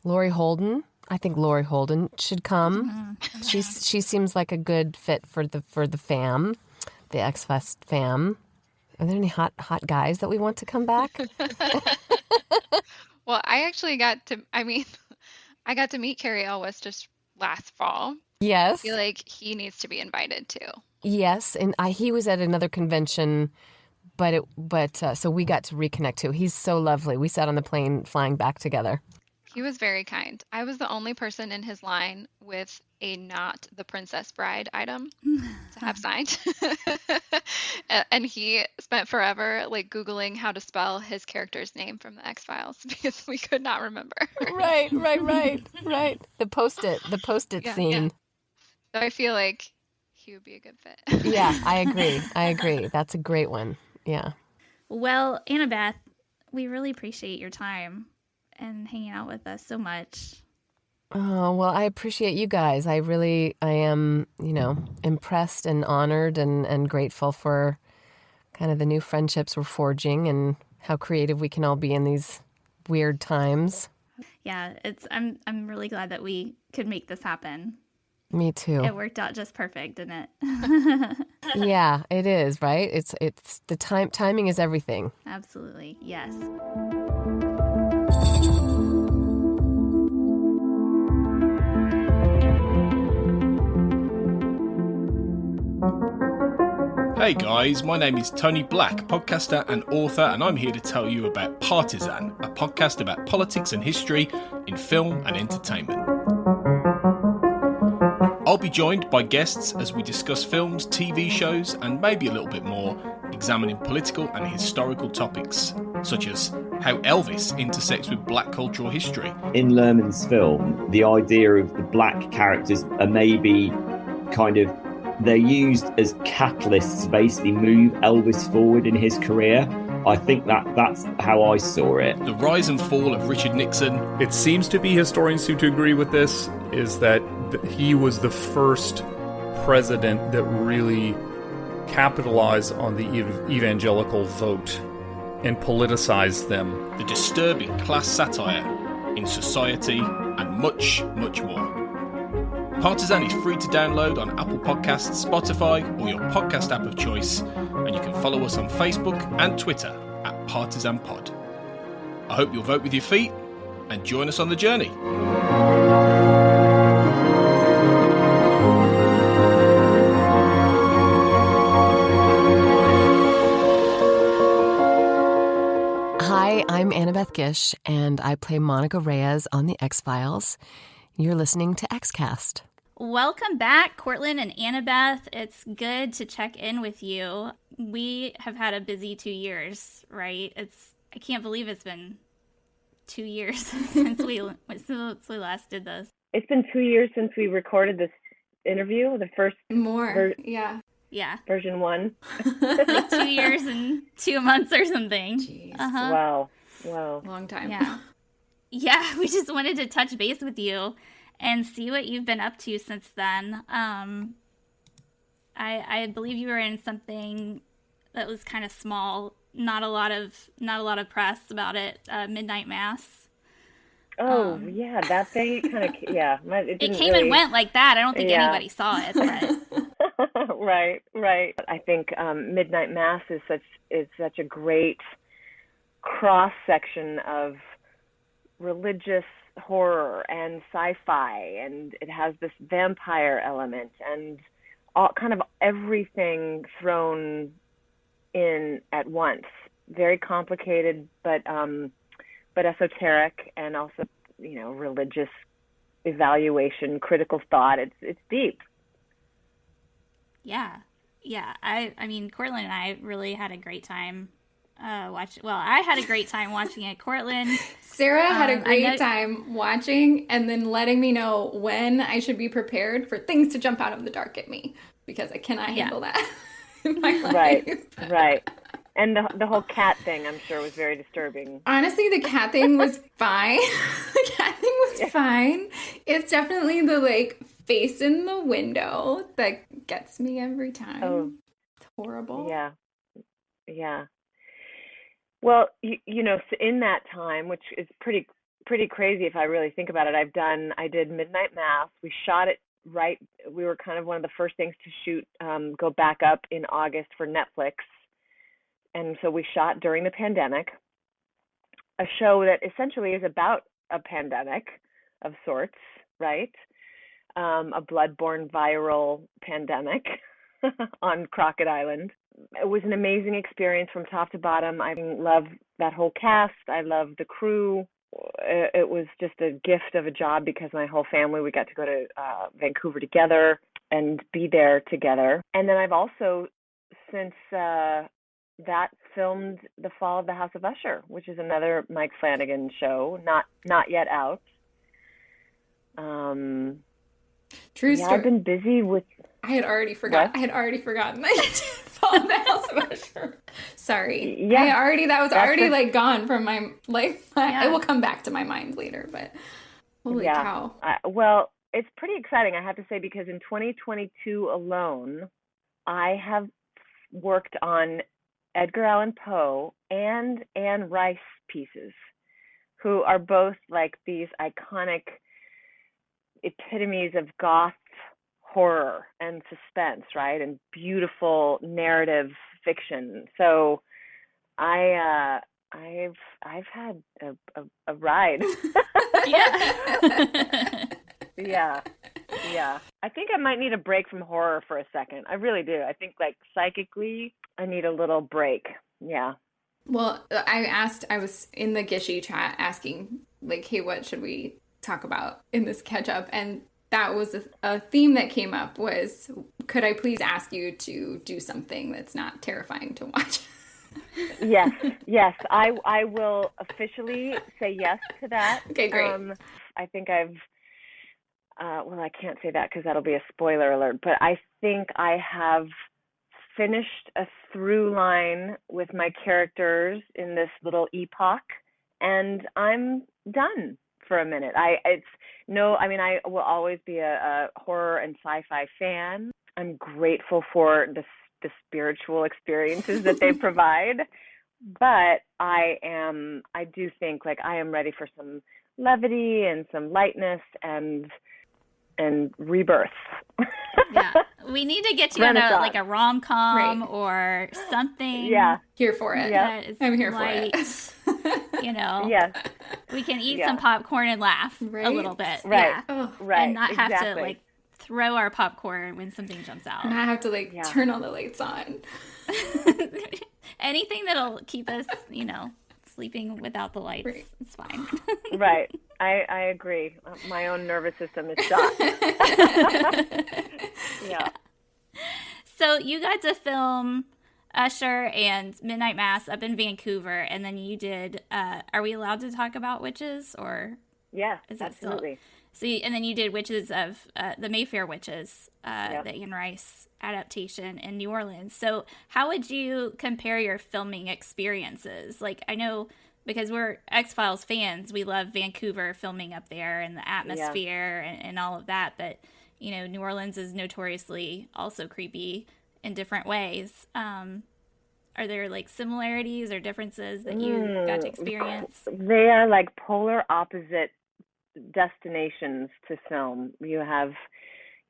Lori Holden. I think Lori Holden should come. She seems like a good fit for the fam, the X-Fest fam. Are there any hot guys that we want to come back? Well, I actually got to meet Carrie Elwes just last fall. Yes. I feel like he needs to be invited too. Yes, and he was at another convention, so we got to reconnect too. He's so lovely. We sat on the plane flying back together. He was very kind. I was the only person in his line with a not the Princess Bride item to have signed. And he spent forever like Googling how to spell his character's name from the X-Files because we could not remember. Right. The post-it scene. So I feel like he would be a good fit. Yeah, I agree. That's a great one. Yeah. Well, Annabeth, we really appreciate your time and hanging out with us so much. Oh, well, I appreciate you guys. I am, impressed and honored and grateful for kind of the new friendships we're forging and how creative we can all be in these weird times. Yeah, I'm really glad that we could make this happen. Me too. It worked out just perfect, didn't it? Yeah, it is, right? It's the timing is everything. Absolutely. Yes. Hey guys, my name is Tony Black, podcaster and author, and I'm here to tell you about Partisan, a podcast about politics and history in film and entertainment. I'll be joined by guests as we discuss films, TV shows, and maybe a little bit more, examining political and historical topics, such as how Elvis intersects with black cultural history. In Lerman's film, the idea of the black characters are maybe they're used as catalysts to basically move Elvis forward in his career. I think that's how I saw it. The rise and fall of Richard Nixon. It seems to be, historians seem to agree with this, is that he was the first president that really capitalized on the evangelical vote and politicized them. The disturbing class satire in society and much, much more. Partisan is free to download on Apple Podcasts, Spotify, or your podcast app of choice, and you can follow us on Facebook and Twitter at Partisan Pod. I hope you'll vote with your feet and join us on the journey. Hi, I'm Annabeth Gish, and I play Monica Reyes on The X-Files. You're listening to XCast. Welcome back, Cortlan and Annabeth. It's good to check in with you. We have had a busy 2 years, right? I can't believe it's been 2 years since we last did this. It's been 2 years since we recorded this interview, the first Yeah. version 1. Like 2 years and 2 months or something. Jeez. Wow. Long time. Yeah, we just wanted to touch base with you and see what you've been up to since then. I believe you were in something that was kind of small, not a lot of press about it. Midnight Mass. Oh yeah, that thing kind of It came and went like that. I don't think anybody saw it. But... Right. I think Midnight Mass is such a great cross section of religious horror and sci-fi, and it has this vampire element and all kind of everything thrown in at once. Very complicated, but esoteric, and also religious evaluation, critical thought. It's deep. Yeah. I mean, Cortlan and I really had a great time. I had a great time watching it. Cortlan. Sarah had a great time watching and then letting me know when I should be prepared for things to jump out of the dark at me, because I cannot handle that in my life. Right. And the whole cat thing, I'm sure, was very disturbing. Honestly, the cat thing was fine. The cat thing was fine. It's definitely the like face in the window that gets me every time. Oh, it's horrible. Yeah. Yeah. Well, you know, so in that time, which is pretty crazy if I really think about it, I did Midnight Mass. We shot it right. We were kind of one of the first things to shoot, go back up in August for Netflix. And so we shot during the pandemic, a show that essentially is about a pandemic of sorts, right? A bloodborne viral pandemic on Crockett Island. It was an amazing experience from top to bottom. I love that whole cast. I love the crew. It was just a gift of a job because my whole family, we got to go to Vancouver together and be there together. And then I've also, since that, filmed The Fall of the House of Usher, which is another Mike Flanagan show, not yet out. True story. I've been busy with... I had already forgotten that you did Fall of the House of Usher. Sorry. Yeah. That was already like gone from my, it will come back to my mind later, but holy cow. Well, it's pretty exciting, I have to say, because in 2022 alone, I have worked on Edgar Allan Poe and Anne Rice pieces, who are both like these iconic epitomes of goth horror and suspense, right? And beautiful narrative fiction. So I've had a ride. Yeah. I think I might need a break from horror for a second. I really do. I think like psychically I need a little break. Yeah. Well, I was in the Gishy chat asking like, hey, what should we talk about in this catch up? And that was a theme that came up was, could I please ask you to do something that's not terrifying to watch? Yes. I will officially say yes to that. Okay, great. I think I've, well, I can't say that because that'll be a spoiler alert, but I think I have finished a through line with my characters in this little epoch, and I'm done for a minute. I will always be a horror and sci-fi fan. I'm grateful for the spiritual experiences that they provide, but I do think like I am ready for some levity and some lightness and rebirth. Yeah, we need to get you on a rom-com or something. Yeah, here for it. Yeah, I'm here for it. You know, yes, we can eat some popcorn and laugh a little bit, right? Yeah. Right, and not have to like throw our popcorn when something jumps out. And I have to turn all the lights on. Anything that'll keep us, sleeping without the lights. Right. It's fine. Right. I agree. My own nervous system is shot. Yeah. So you got to film Usher and Midnight Mass up in Vancouver, and then you did, are we allowed to talk about Witches, or? Yeah, is that absolutely. And then you did Witches of, the Mayfair Witches, the Anne Rice adaptation in New Orleans. So how would you compare your filming experiences? Like, I know because we're X-Files fans, we love Vancouver filming up there and the atmosphere and all of that, but New Orleans is notoriously also creepy in different ways. Are there like similarities or differences that you got to experience? They are like polar opposite destinations to film. You have,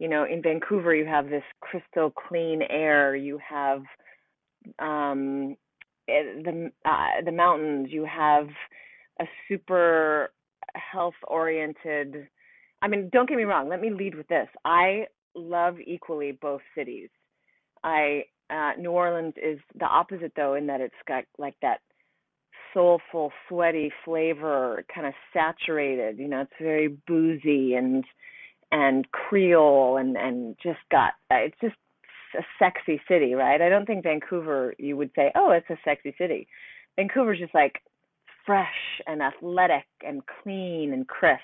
in Vancouver, you have this crystal clean air. You have the mountains. You have a super health oriented. I mean, don't get me wrong. Let me lead with this. I love equally both cities. New Orleans is the opposite though, in that it's got like that soulful, sweaty flavor, kind of saturated. It's very boozy and Creole and just it's just a sexy city, right? I don't think Vancouver, you would say, oh, it's a sexy city. Vancouver's just like fresh and athletic and clean and crisp.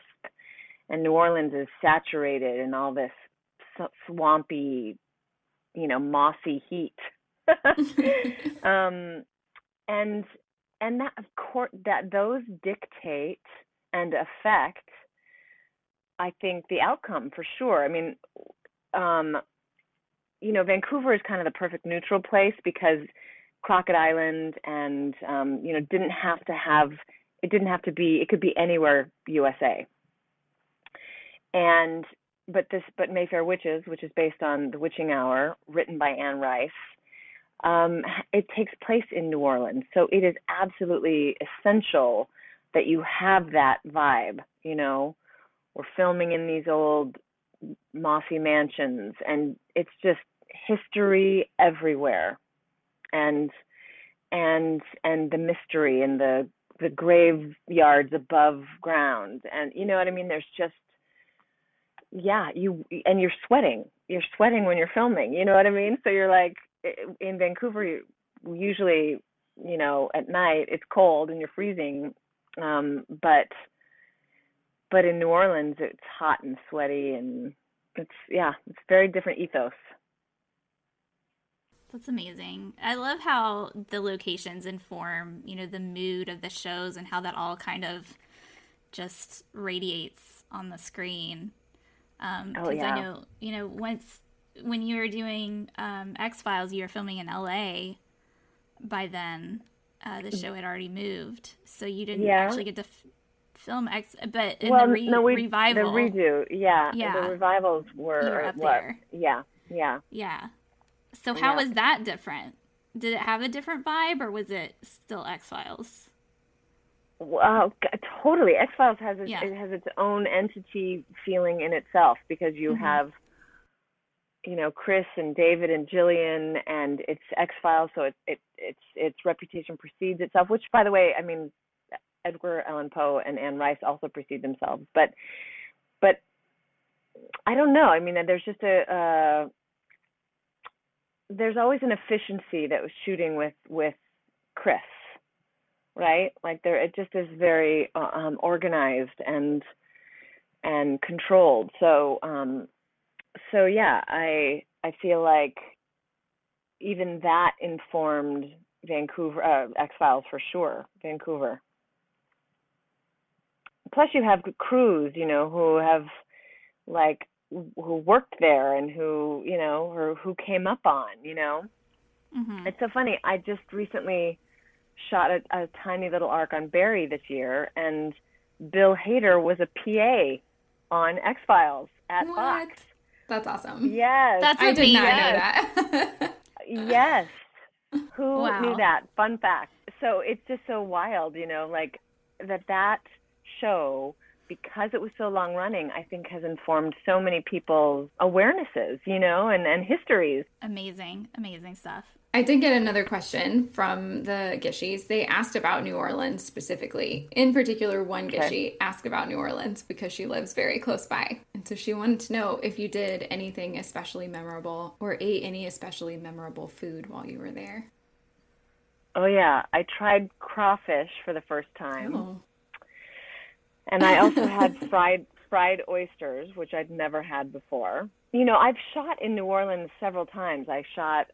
And New Orleans is saturated in all this swampy, mossy heat. and that, of course, that those dictate and affect, I think, the outcome for sure. I mean, Vancouver is kind of the perfect neutral place because Crockett Island and, didn't have to be, it could be anywhere USA. But Mayfair Witches, which is based on The Witching Hour, written by Anne Rice, it takes place in New Orleans. So it is absolutely essential that you have that vibe, We're filming in these old mossy mansions, and it's just history everywhere. And the mystery and the graveyards above ground. And you know what I mean? There's just, you're sweating. You're sweating when you're filming, you know what I mean? So you're like, in Vancouver, usually, at night it's cold and you're freezing. But in New Orleans, it's hot and sweaty, and it's very different ethos. That's amazing. I love how the locations inform, the mood of the shows and how that all kind of just radiates on the screen. Because I know, when you were doing X-Files, you were filming in LA. By then, the show had already moved, so you didn't actually get to film X. But in the revival, the redo, the revivals were up there. Yeah. So how was that different? Did it have a different vibe, or was it still X-Files? Well, totally. X-Files has its own entity feeling in itself because you have, Chris and David and Jillian, and it's X-Files, so its reputation precedes itself. Which, by the way, I mean, Edgar Allan Poe and Anne Rice also precede themselves. But I don't know. I mean, there's just there's always an efficiency that was shooting with Chris, right? Like it just is very organized and controlled. So I feel like even that informed Vancouver, X-Files for sure, Vancouver. Plus you have crews, who have who worked there and who, or who came up on, Mm-hmm. It's so funny. I just recently shot a tiny little arc on Barry this year, and Bill Hader was a PA on X-Files at Fox. That's awesome. Yes. I did not know that. Yes. Who knew that? Fun fact. So it's just so wild, that show, because it was so long running, I think has informed so many people's awarenesses, and histories. Amazing stuff. I did get another question from the Gishies. They asked about New Orleans specifically. In particular, one Gishie asked about New Orleans because she lives very close by. And so she wanted to know if you did anything especially memorable or ate any especially memorable food while you were there. Oh, yeah. I tried crawfish for the first time. Oh. And I also had fried oysters, which I'd never had before. I've shot in New Orleans several times. I shot,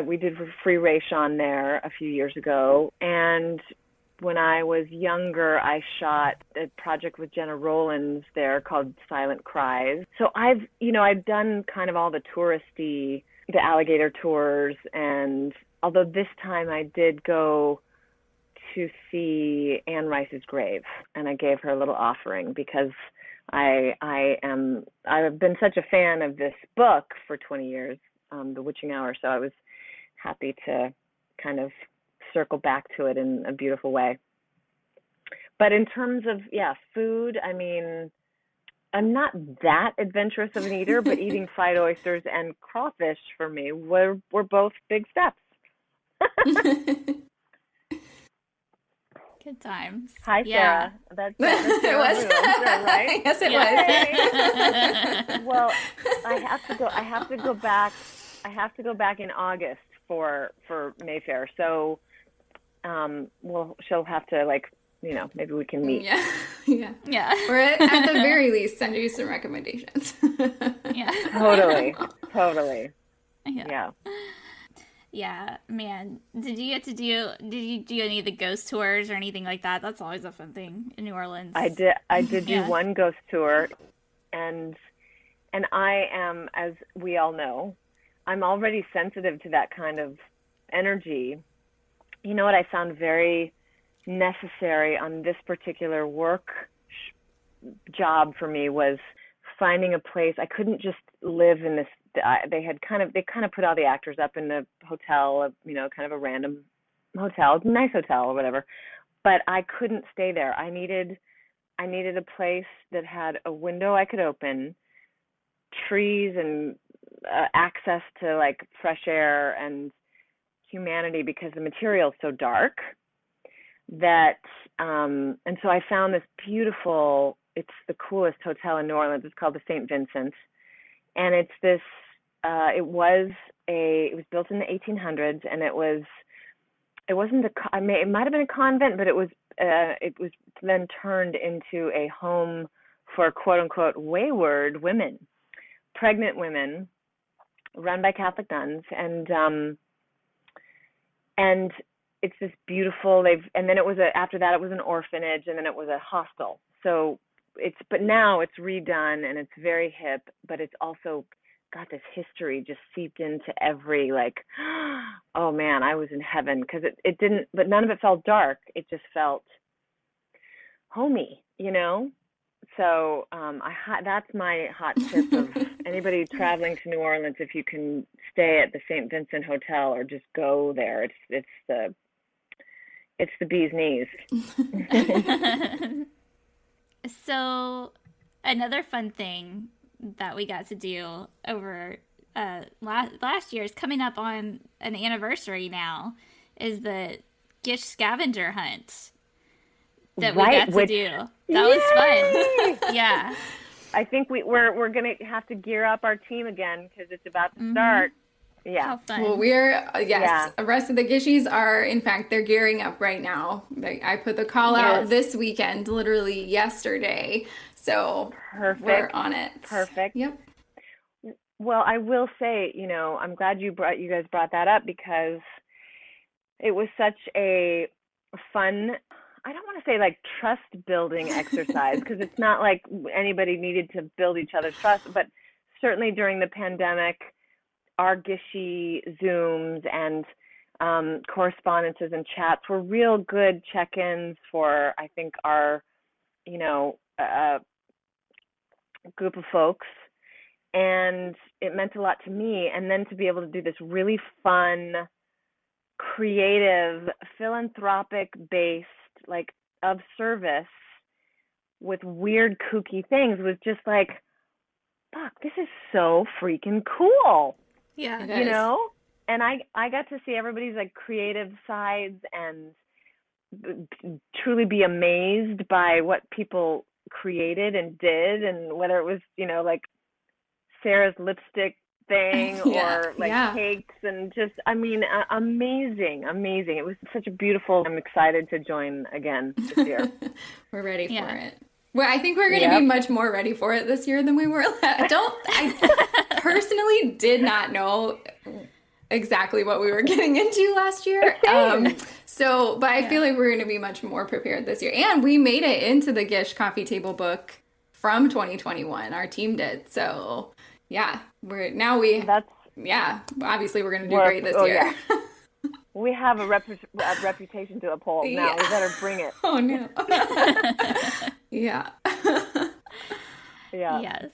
we did Free Ray Sean there a few years ago. And when I was younger, I shot a project with Jenna Rollins there called Silent Cries. So I've done kind of all the touristy, the alligator tours. And although this time I did go to see Anne Rice's grave, and I gave her a little offering because I've been such a fan of this book for 20 years, The Witching Hour, so I was happy to kind of circle back to it in a beautiful way. But in terms of food, I mean, I'm not that adventurous of an eater, but eating fried oysters and crawfish for me were both big steps. Good times. Hi, Sarah. That's it was right? Yes, it was. Well, I have to go back. I have to go back in August for Mayfair. So, she'll have to maybe we can meet. Yeah. Or at the very least, send you some recommendations. Totally. Yeah. Yeah, man. Did you do any of the ghost tours or anything like that? That's always a fun thing in New Orleans. I did do one ghost tour, and I am, as we all know, I'm already sensitive to that kind of energy. You know what I found very necessary on this particular work job for me was finding a place. I couldn't just live in this. They kind of put all the actors up in a hotel, kind of a random hotel, nice hotel or whatever. But I couldn't stay there. I needed a place that had a window I could open, trees and access to like fresh air and humanity, because the material is so dark that and so I found this beautiful, it's the coolest hotel in New Orleans. It's called the St. Vincent, and it's this it was built in the 1800s, and it might have been a convent, but it was then turned into a home for quote unquote wayward women, pregnant women, run by Catholic nuns, and it's this beautiful. And then it was after that it was an orphanage, and then it was a hostel. So but now it's redone and it's very hip, but it's also got this history just seeped into every, like, oh man, I was in heaven, because it didn't, but none of it felt dark. It just felt homey, So that's my hot tip of anybody traveling to New Orleans. If you can stay at the St. Vincent Hotel or just go there, it's the bee's knees. So another fun thing that we got to do over last year is coming up on an anniversary now, is the Gish scavenger hunt that we got to do. That was fun. Yeah. I think we're gonna have to gear up our team again because it's about to start. Yeah. How fun. Well, the rest of the Gishies are, in fact, they're gearing up right now. I put the call out this weekend, literally yesterday. So perfect. We're on it. Perfect. Yep. Well, I will say, I'm glad you guys brought that up, because it was such a fun, I don't want to say like trust building exercise, because it's not like anybody needed to build each other's trust, but certainly during the pandemic, our Gishy Zooms and correspondences and chats were real good check-ins for, I think, our, group of folks. And it meant a lot to me. And then to be able to do this really fun, creative, philanthropic-based, like, of service with weird, kooky things was just like, fuck, this is so freaking cool. Yeah, And I got to see everybody's like creative sides and truly be amazed by what people created and did, and whether it was, like Sarah's lipstick thing or like cakes, and just, amazing. It was such a beautiful, I'm excited to join again this year. We're ready for it. Well, I think we're going to be much more ready for it this year than we were. I personally did not know exactly what we were getting into last year. But I feel like we're going to be much more prepared this year. And we made it into the Gish coffee table book from 2021. Our team did. So obviously we're going to do great this year. Yeah. We have a reputation to uphold now. We better bring it. Oh, no. Yeah. Yeah. Yes.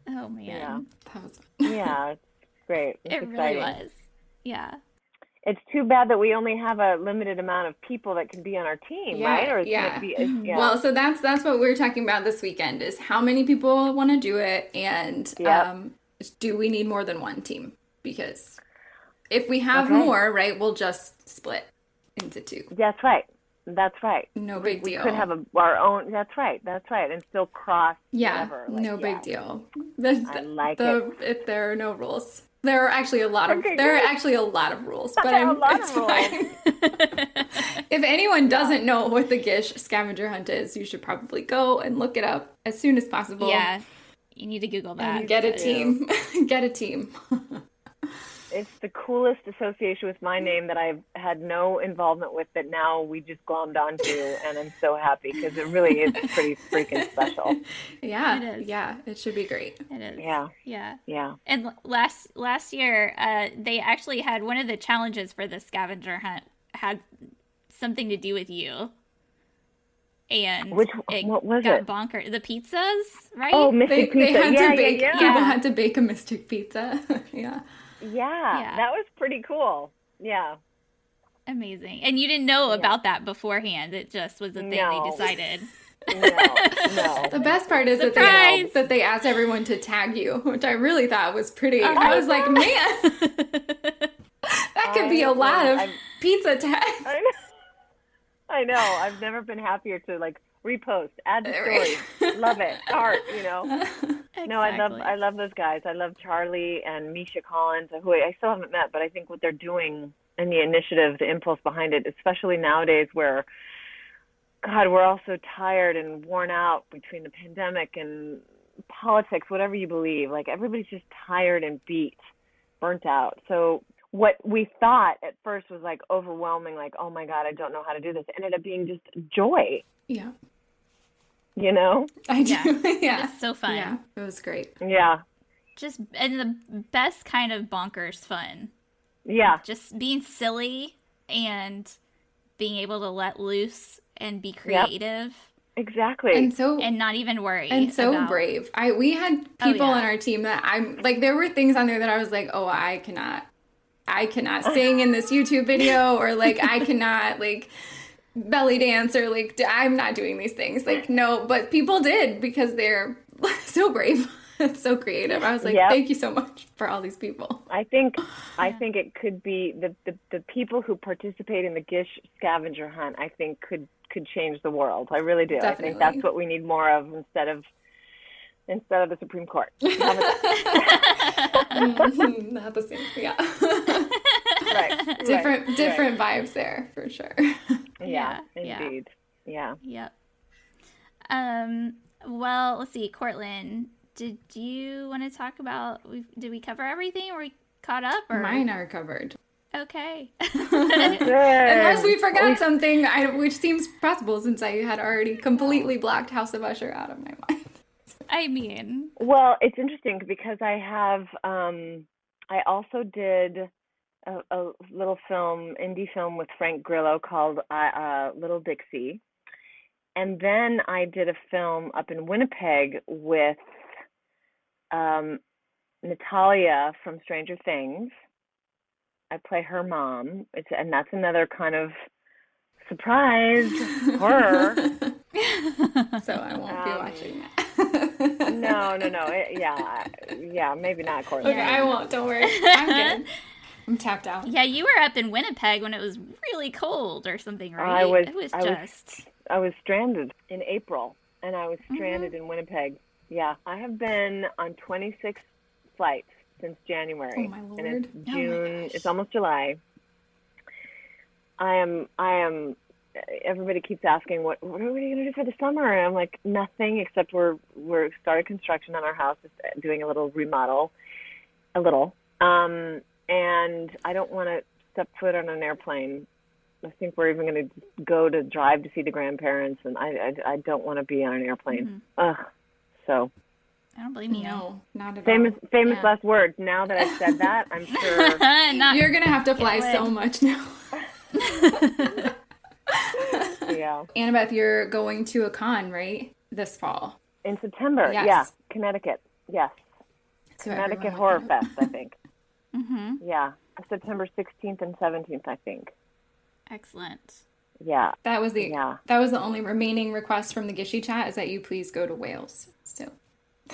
Oh, man. Yeah. That was fun. Yeah, it's great. It's exciting. Really was. Yeah. It's too bad that we only have a limited amount of people that can be on our team, right? Or Well, so that's what we're talking about this weekend, is how many people want to do it, and do we need more than one team? Because if we have more, right, we'll just split into two. That's right. No big deal. We could have our own. That's right. And still cross. Whatever. Big deal. I like it. If there are no rules, there are actually a lot of rules, but it's fine. If anyone doesn't know what the Gish scavenger hunt is, you should probably go and look it up as soon as possible. Yeah, you need to Google that. And get a team. Get a team. It's the coolest association with my name that I've had no involvement with that now we just glommed onto, and I'm so happy because it really is pretty freaking special. Yeah, it is. Yeah, it should be great. It is. Yeah. And last year, they actually had one of the challenges for the scavenger hunt had something to do with you. And what was got it? Bonkers. The pizzas, right? Oh, Mystic Pizza. They had to bake. Yeah. People had to bake a Mystic Pizza. Yeah. Yeah, that was pretty cool. Yeah. Amazing. And you didn't know about that beforehand. It just was a thing they decided. No. The best part is that they asked everyone to tag you, which I really thought was pretty. I was like, man, that could be a lot of pizza tags. I know. I've never been happier to repost, add the story, love it, heart. Exactly. No, I love those guys. I love Charlie and Misha Collins, who I still haven't met, but I think what they're doing and the initiative, the impulse behind it, especially nowadays where, God, we're all so tired and worn out between the pandemic and politics, whatever you believe. Everybody's just tired and burnt out. So what we thought at first was overwhelming, oh my God, I don't know how to do this, ended up being just joy. Yeah. I do. Yeah. It's so fun. Yeah. It was great. Yeah. And the best kind of bonkers fun. Yeah. Just being silly and being able to let loose and be creative. Yep. Exactly. And not even worry. And so brave. We had people on our team that there were things on there that I was like, oh, I cannot sing in this YouTube video, or I cannot belly dance, or I'm not doing these things. No, but people did because they're so brave and so creative. I was like, thank you so much for all these people. I think it could be the people who participate in the Gish scavenger hunt, I think could change the world. I really do. Definitely. I think that's what we need more of instead of the Supreme Court. Not the same. Yeah. Right. Different vibes there for sure. Yeah, indeed. Yeah. Yep. Well, let's see, Cortlan, did you want to talk about? Did we cover everything? Were we caught up? Or? Mine are covered. Okay. Unless we forgot something, which seems possible since I had already completely blocked House of Usher out of my mind. I mean, well, it's interesting because I have. I also did a little indie film with Frank Grillo called Little Dixie. And then I did a film up in Winnipeg with Natalia from Stranger Things. I play her mom. And that's another kind of surprise horror. So I won't be watching that. No. Yeah, maybe not, Cortlan. Okay, I won't. Don't worry. I'm good. I'm tapped out. Yeah, you were up in Winnipeg when it was really cold or something, right? I was stranded in April, and I was stranded in Winnipeg. Yeah, I have been on 26 flights since January. Oh my Lord. And it's June. It's almost July. I am. Everybody keeps asking, what are we going to do for the summer? And I'm like, nothing, except we're started construction on our house, just doing a little remodel, and I don't want to step foot on an airplane. I think we're even going to go to drive to see the grandparents, and I don't want to be on an airplane. So. I don't blame you. No, not at all. Famous Yeah. last words. Now that I've said that, I'm sure. You're going to have to fly so much now. Yeah. Annabeth, you're going to a con, right? This fall. In September. Yes. Yeah. Connecticut. Yes. So Connecticut Horror Fest, I think. Mm-hmm. Yeah. September 16th and 17th, I think. Excellent. Yeah. That was the only remaining request from the Gishy chat, is that you please go to Wales. So,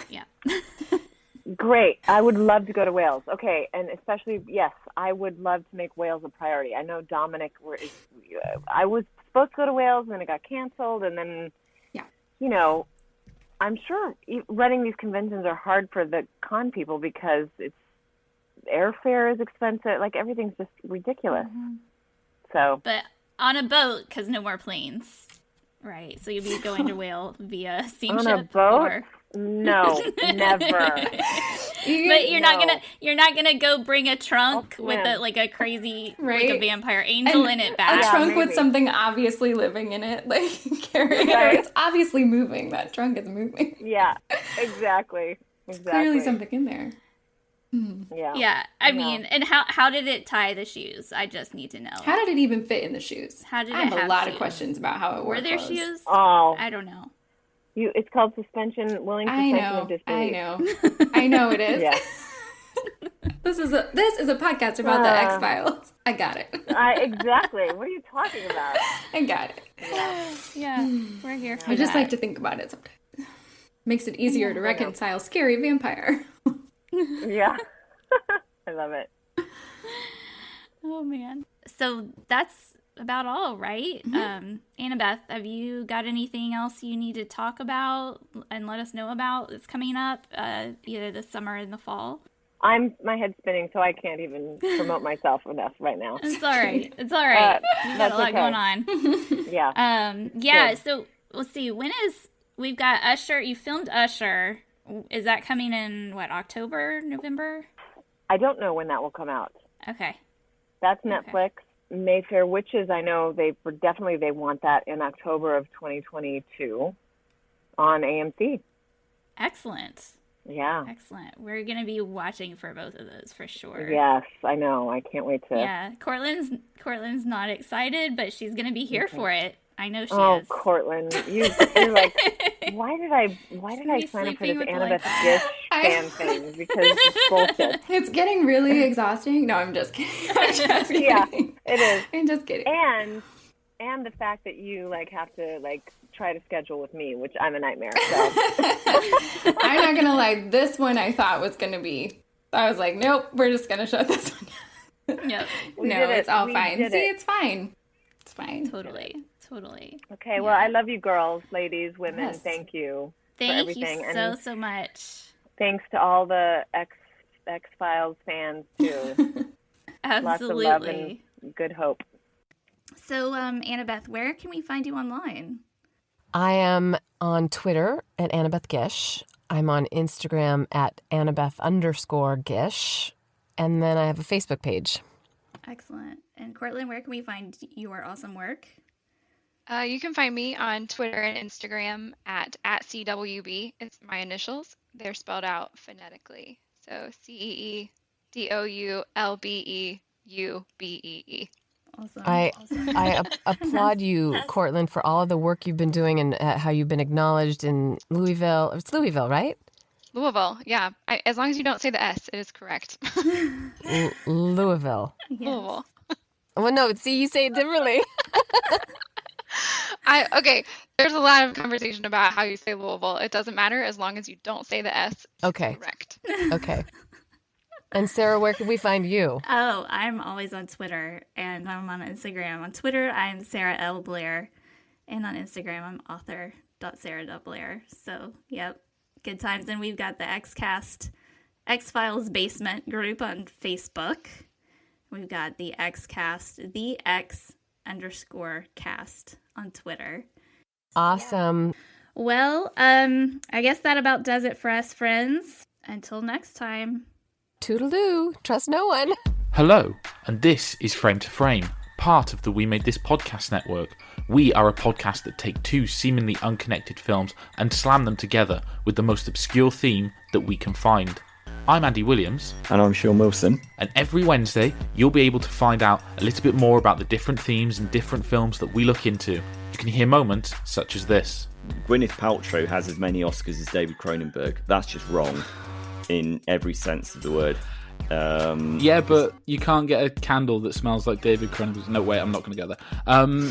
yeah. Great. I would love to go to Wales. Okay. And especially, yes, I would love to make Wales a priority. I know Dominic, I was supposed to go to Wales and then it got canceled. And then, I'm sure running these conventions are hard for the con people because airfare is expensive. Everything's just ridiculous. Mm-hmm. So. But on a boat, because no more planes. Right. So you'll be going to Wales via steamship. On a boat? No, never. But you're not gonna go bring a trunk with a crazy like a vampire angel in it back. A trunk with something obviously living in it, like carrying it. It's obviously moving. That trunk is moving. Yeah, exactly. Clearly something in there. Yeah. I mean, and how did it tie the shoes? I just need to know. How did it even fit in the shoes? How did I it have a lot shoes? of questions about how it worked. Were there shoes? Oh, I don't know. It's called suspension of disbelief. I know it is. Yeah. This is a podcast about the X-Files. I got it. Exactly. What are you talking about? I got it. Yeah. We're here for I just like to think about it sometimes. Makes it easier to reconcile scary vampire. Yeah. I love it. Oh, man. So that's about all, right? Annabeth, have you got anything else you need to talk about and let us know about that's coming up either this summer or in the fall? My head's spinning, so I can't even promote myself enough right now. It's all right. You've got a lot going on. Yeah. So let's see. We've got Usher. You filmed Usher. Is that coming in, October, November? I don't know when that will come out. Okay. That's Netflix. Mayfair Witches, I know they want that in October of 2022 on AMC. Excellent. Yeah. Excellent. We're going to be watching for both of those for sure. Yes, I know. I can't wait to. Yeah. Cortland's not excited, but she's going to be here for it. I know she is. Oh, Cortland, you're like, why did I sign up for this Annabeth Gish fan thing? Because it's bullshit. It's getting really exhausting. No, I'm just kidding. Yeah, it is. I'm just kidding. And the fact that you have to try to schedule with me, which I'm a nightmare. So I'm not gonna lie. This one I thought was gonna be. I was like, nope, we're just gonna shut this one. Yep. It's all fine. It's fine. It's fine. Totally. Okay, well, I love you girls, ladies, women. Yes. Thank you for everything. Thank you so much. Thanks to all the X-Files fans, too. Absolutely. Lots of love and good hope. So, Annabeth, where can we find you online? I am on Twitter at Annabeth Gish. I'm on Instagram at Annabeth_Gish. And then I have a Facebook page. Excellent. And Cortland, where can we find your awesome work? You can find me on Twitter and Instagram at CWB. It's my initials. They're spelled out phonetically. So CEEDOULBEUBEE. Awesome. I applaud you, Cortland, for all of the work you've been doing and how you've been acknowledged in Louisville. It's Louisville, right? Louisville, yeah. As long as you don't say the S, it is correct. Louisville. Yes. Louisville. Well, no, see, you say it differently. Okay, there's a lot of conversation about how you say Louisville. It doesn't matter as long as you don't say the S. Okay. Correct. Okay. And Sarah, where can we find you? Oh, I'm always on Twitter, and I'm on Instagram. On Twitter, I'm Sarah L. Blair, and on Instagram, I'm author.sarah.blair. So, yep, good times. And we've got the X-Cast X-Files Basement group on Facebook. We've got the X-Cast, the X_cast on Twitter. Awesome. Yeah. Well, I guess that about does it for us, friends. Until next time. Toodaloo. Trust no one. Hello, and this is Frame to Frame, part of the We Made This podcast network. We are a podcast that take two seemingly unconnected films and slam them together with the most obscure theme that we can find. I'm Andy Williams. And I'm Sean Wilson. And every Wednesday, you'll be able to find out a little bit more about the different themes and different films that we look into. You can hear moments such as this. Gwyneth Paltrow has as many Oscars as David Cronenberg. That's just wrong in every sense of the word. Yeah, but you can't get a candle that smells like David Cronenberg. No, wait, I'm not going to get there. No,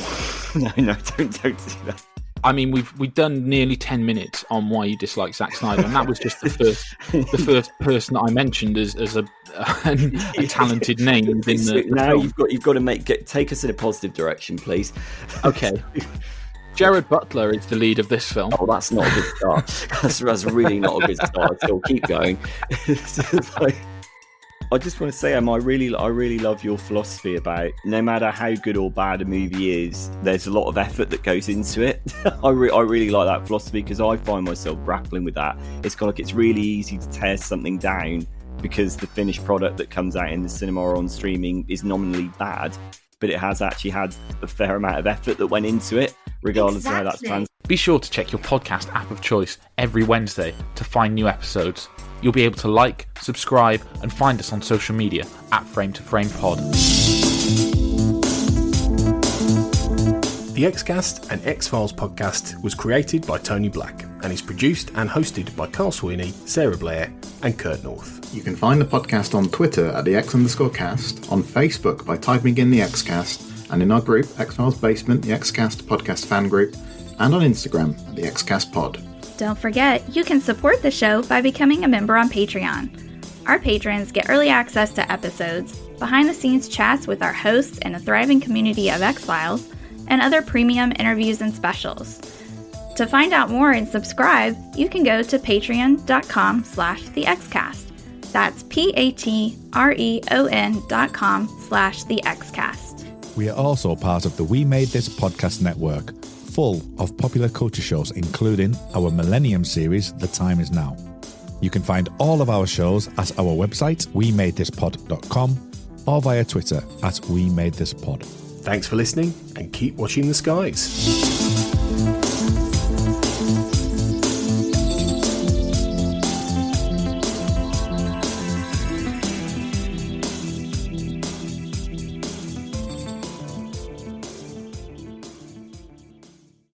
don't do that. I mean, we've done nearly 10 minutes on why you dislike Zack Snyder, and that was just the first person that I mentioned as a talented name within the now film. you've got to take us in a positive direction, please. Okay. Jared Butler is the lead of this film. Oh, that's not a good start. That's really not a good start. Still keep going. I just want to say, I really love your philosophy about no matter how good or bad a movie is, there's a lot of effort that goes into it. I really like that philosophy because I find myself grappling with that. It's kind of like it's really easy to tear something down because the finished product that comes out in the cinema or on streaming is nominally bad, but it has actually had a fair amount of effort that went into it, regardless of how that's translated. Be sure to check your podcast app of choice every Wednesday to find new episodes. You'll be able to like, subscribe, and find us on social media at Frame to Frame Pod. The Xcast and X-Files podcast was created by Tony Black and is produced and hosted by Carl Sweeney, Sarah Blair, and Kurt North. You can find the podcast on Twitter at the X_cast, on Facebook by typing in the Xcast, and in our group, X-Files Basement, the Xcast podcast fan group, and on Instagram at the Xcast Pod. Don't forget, you can support the show by becoming a member on Patreon. Our patrons get early access to episodes, behind-the-scenes chats with our hosts and a thriving community of X-Files, and other premium interviews and specials. To find out more and subscribe, you can go to patreon.com/thexcast. That's patreon.com/thexcast. We are also part of the We Made This podcast network, full of popular culture shows, including our Millennium series, The Time Is Now. You can find all of our shows at our website, wemadethispod.com, or via Twitter at wemadethispod. Thanks for listening and keep watching the skies.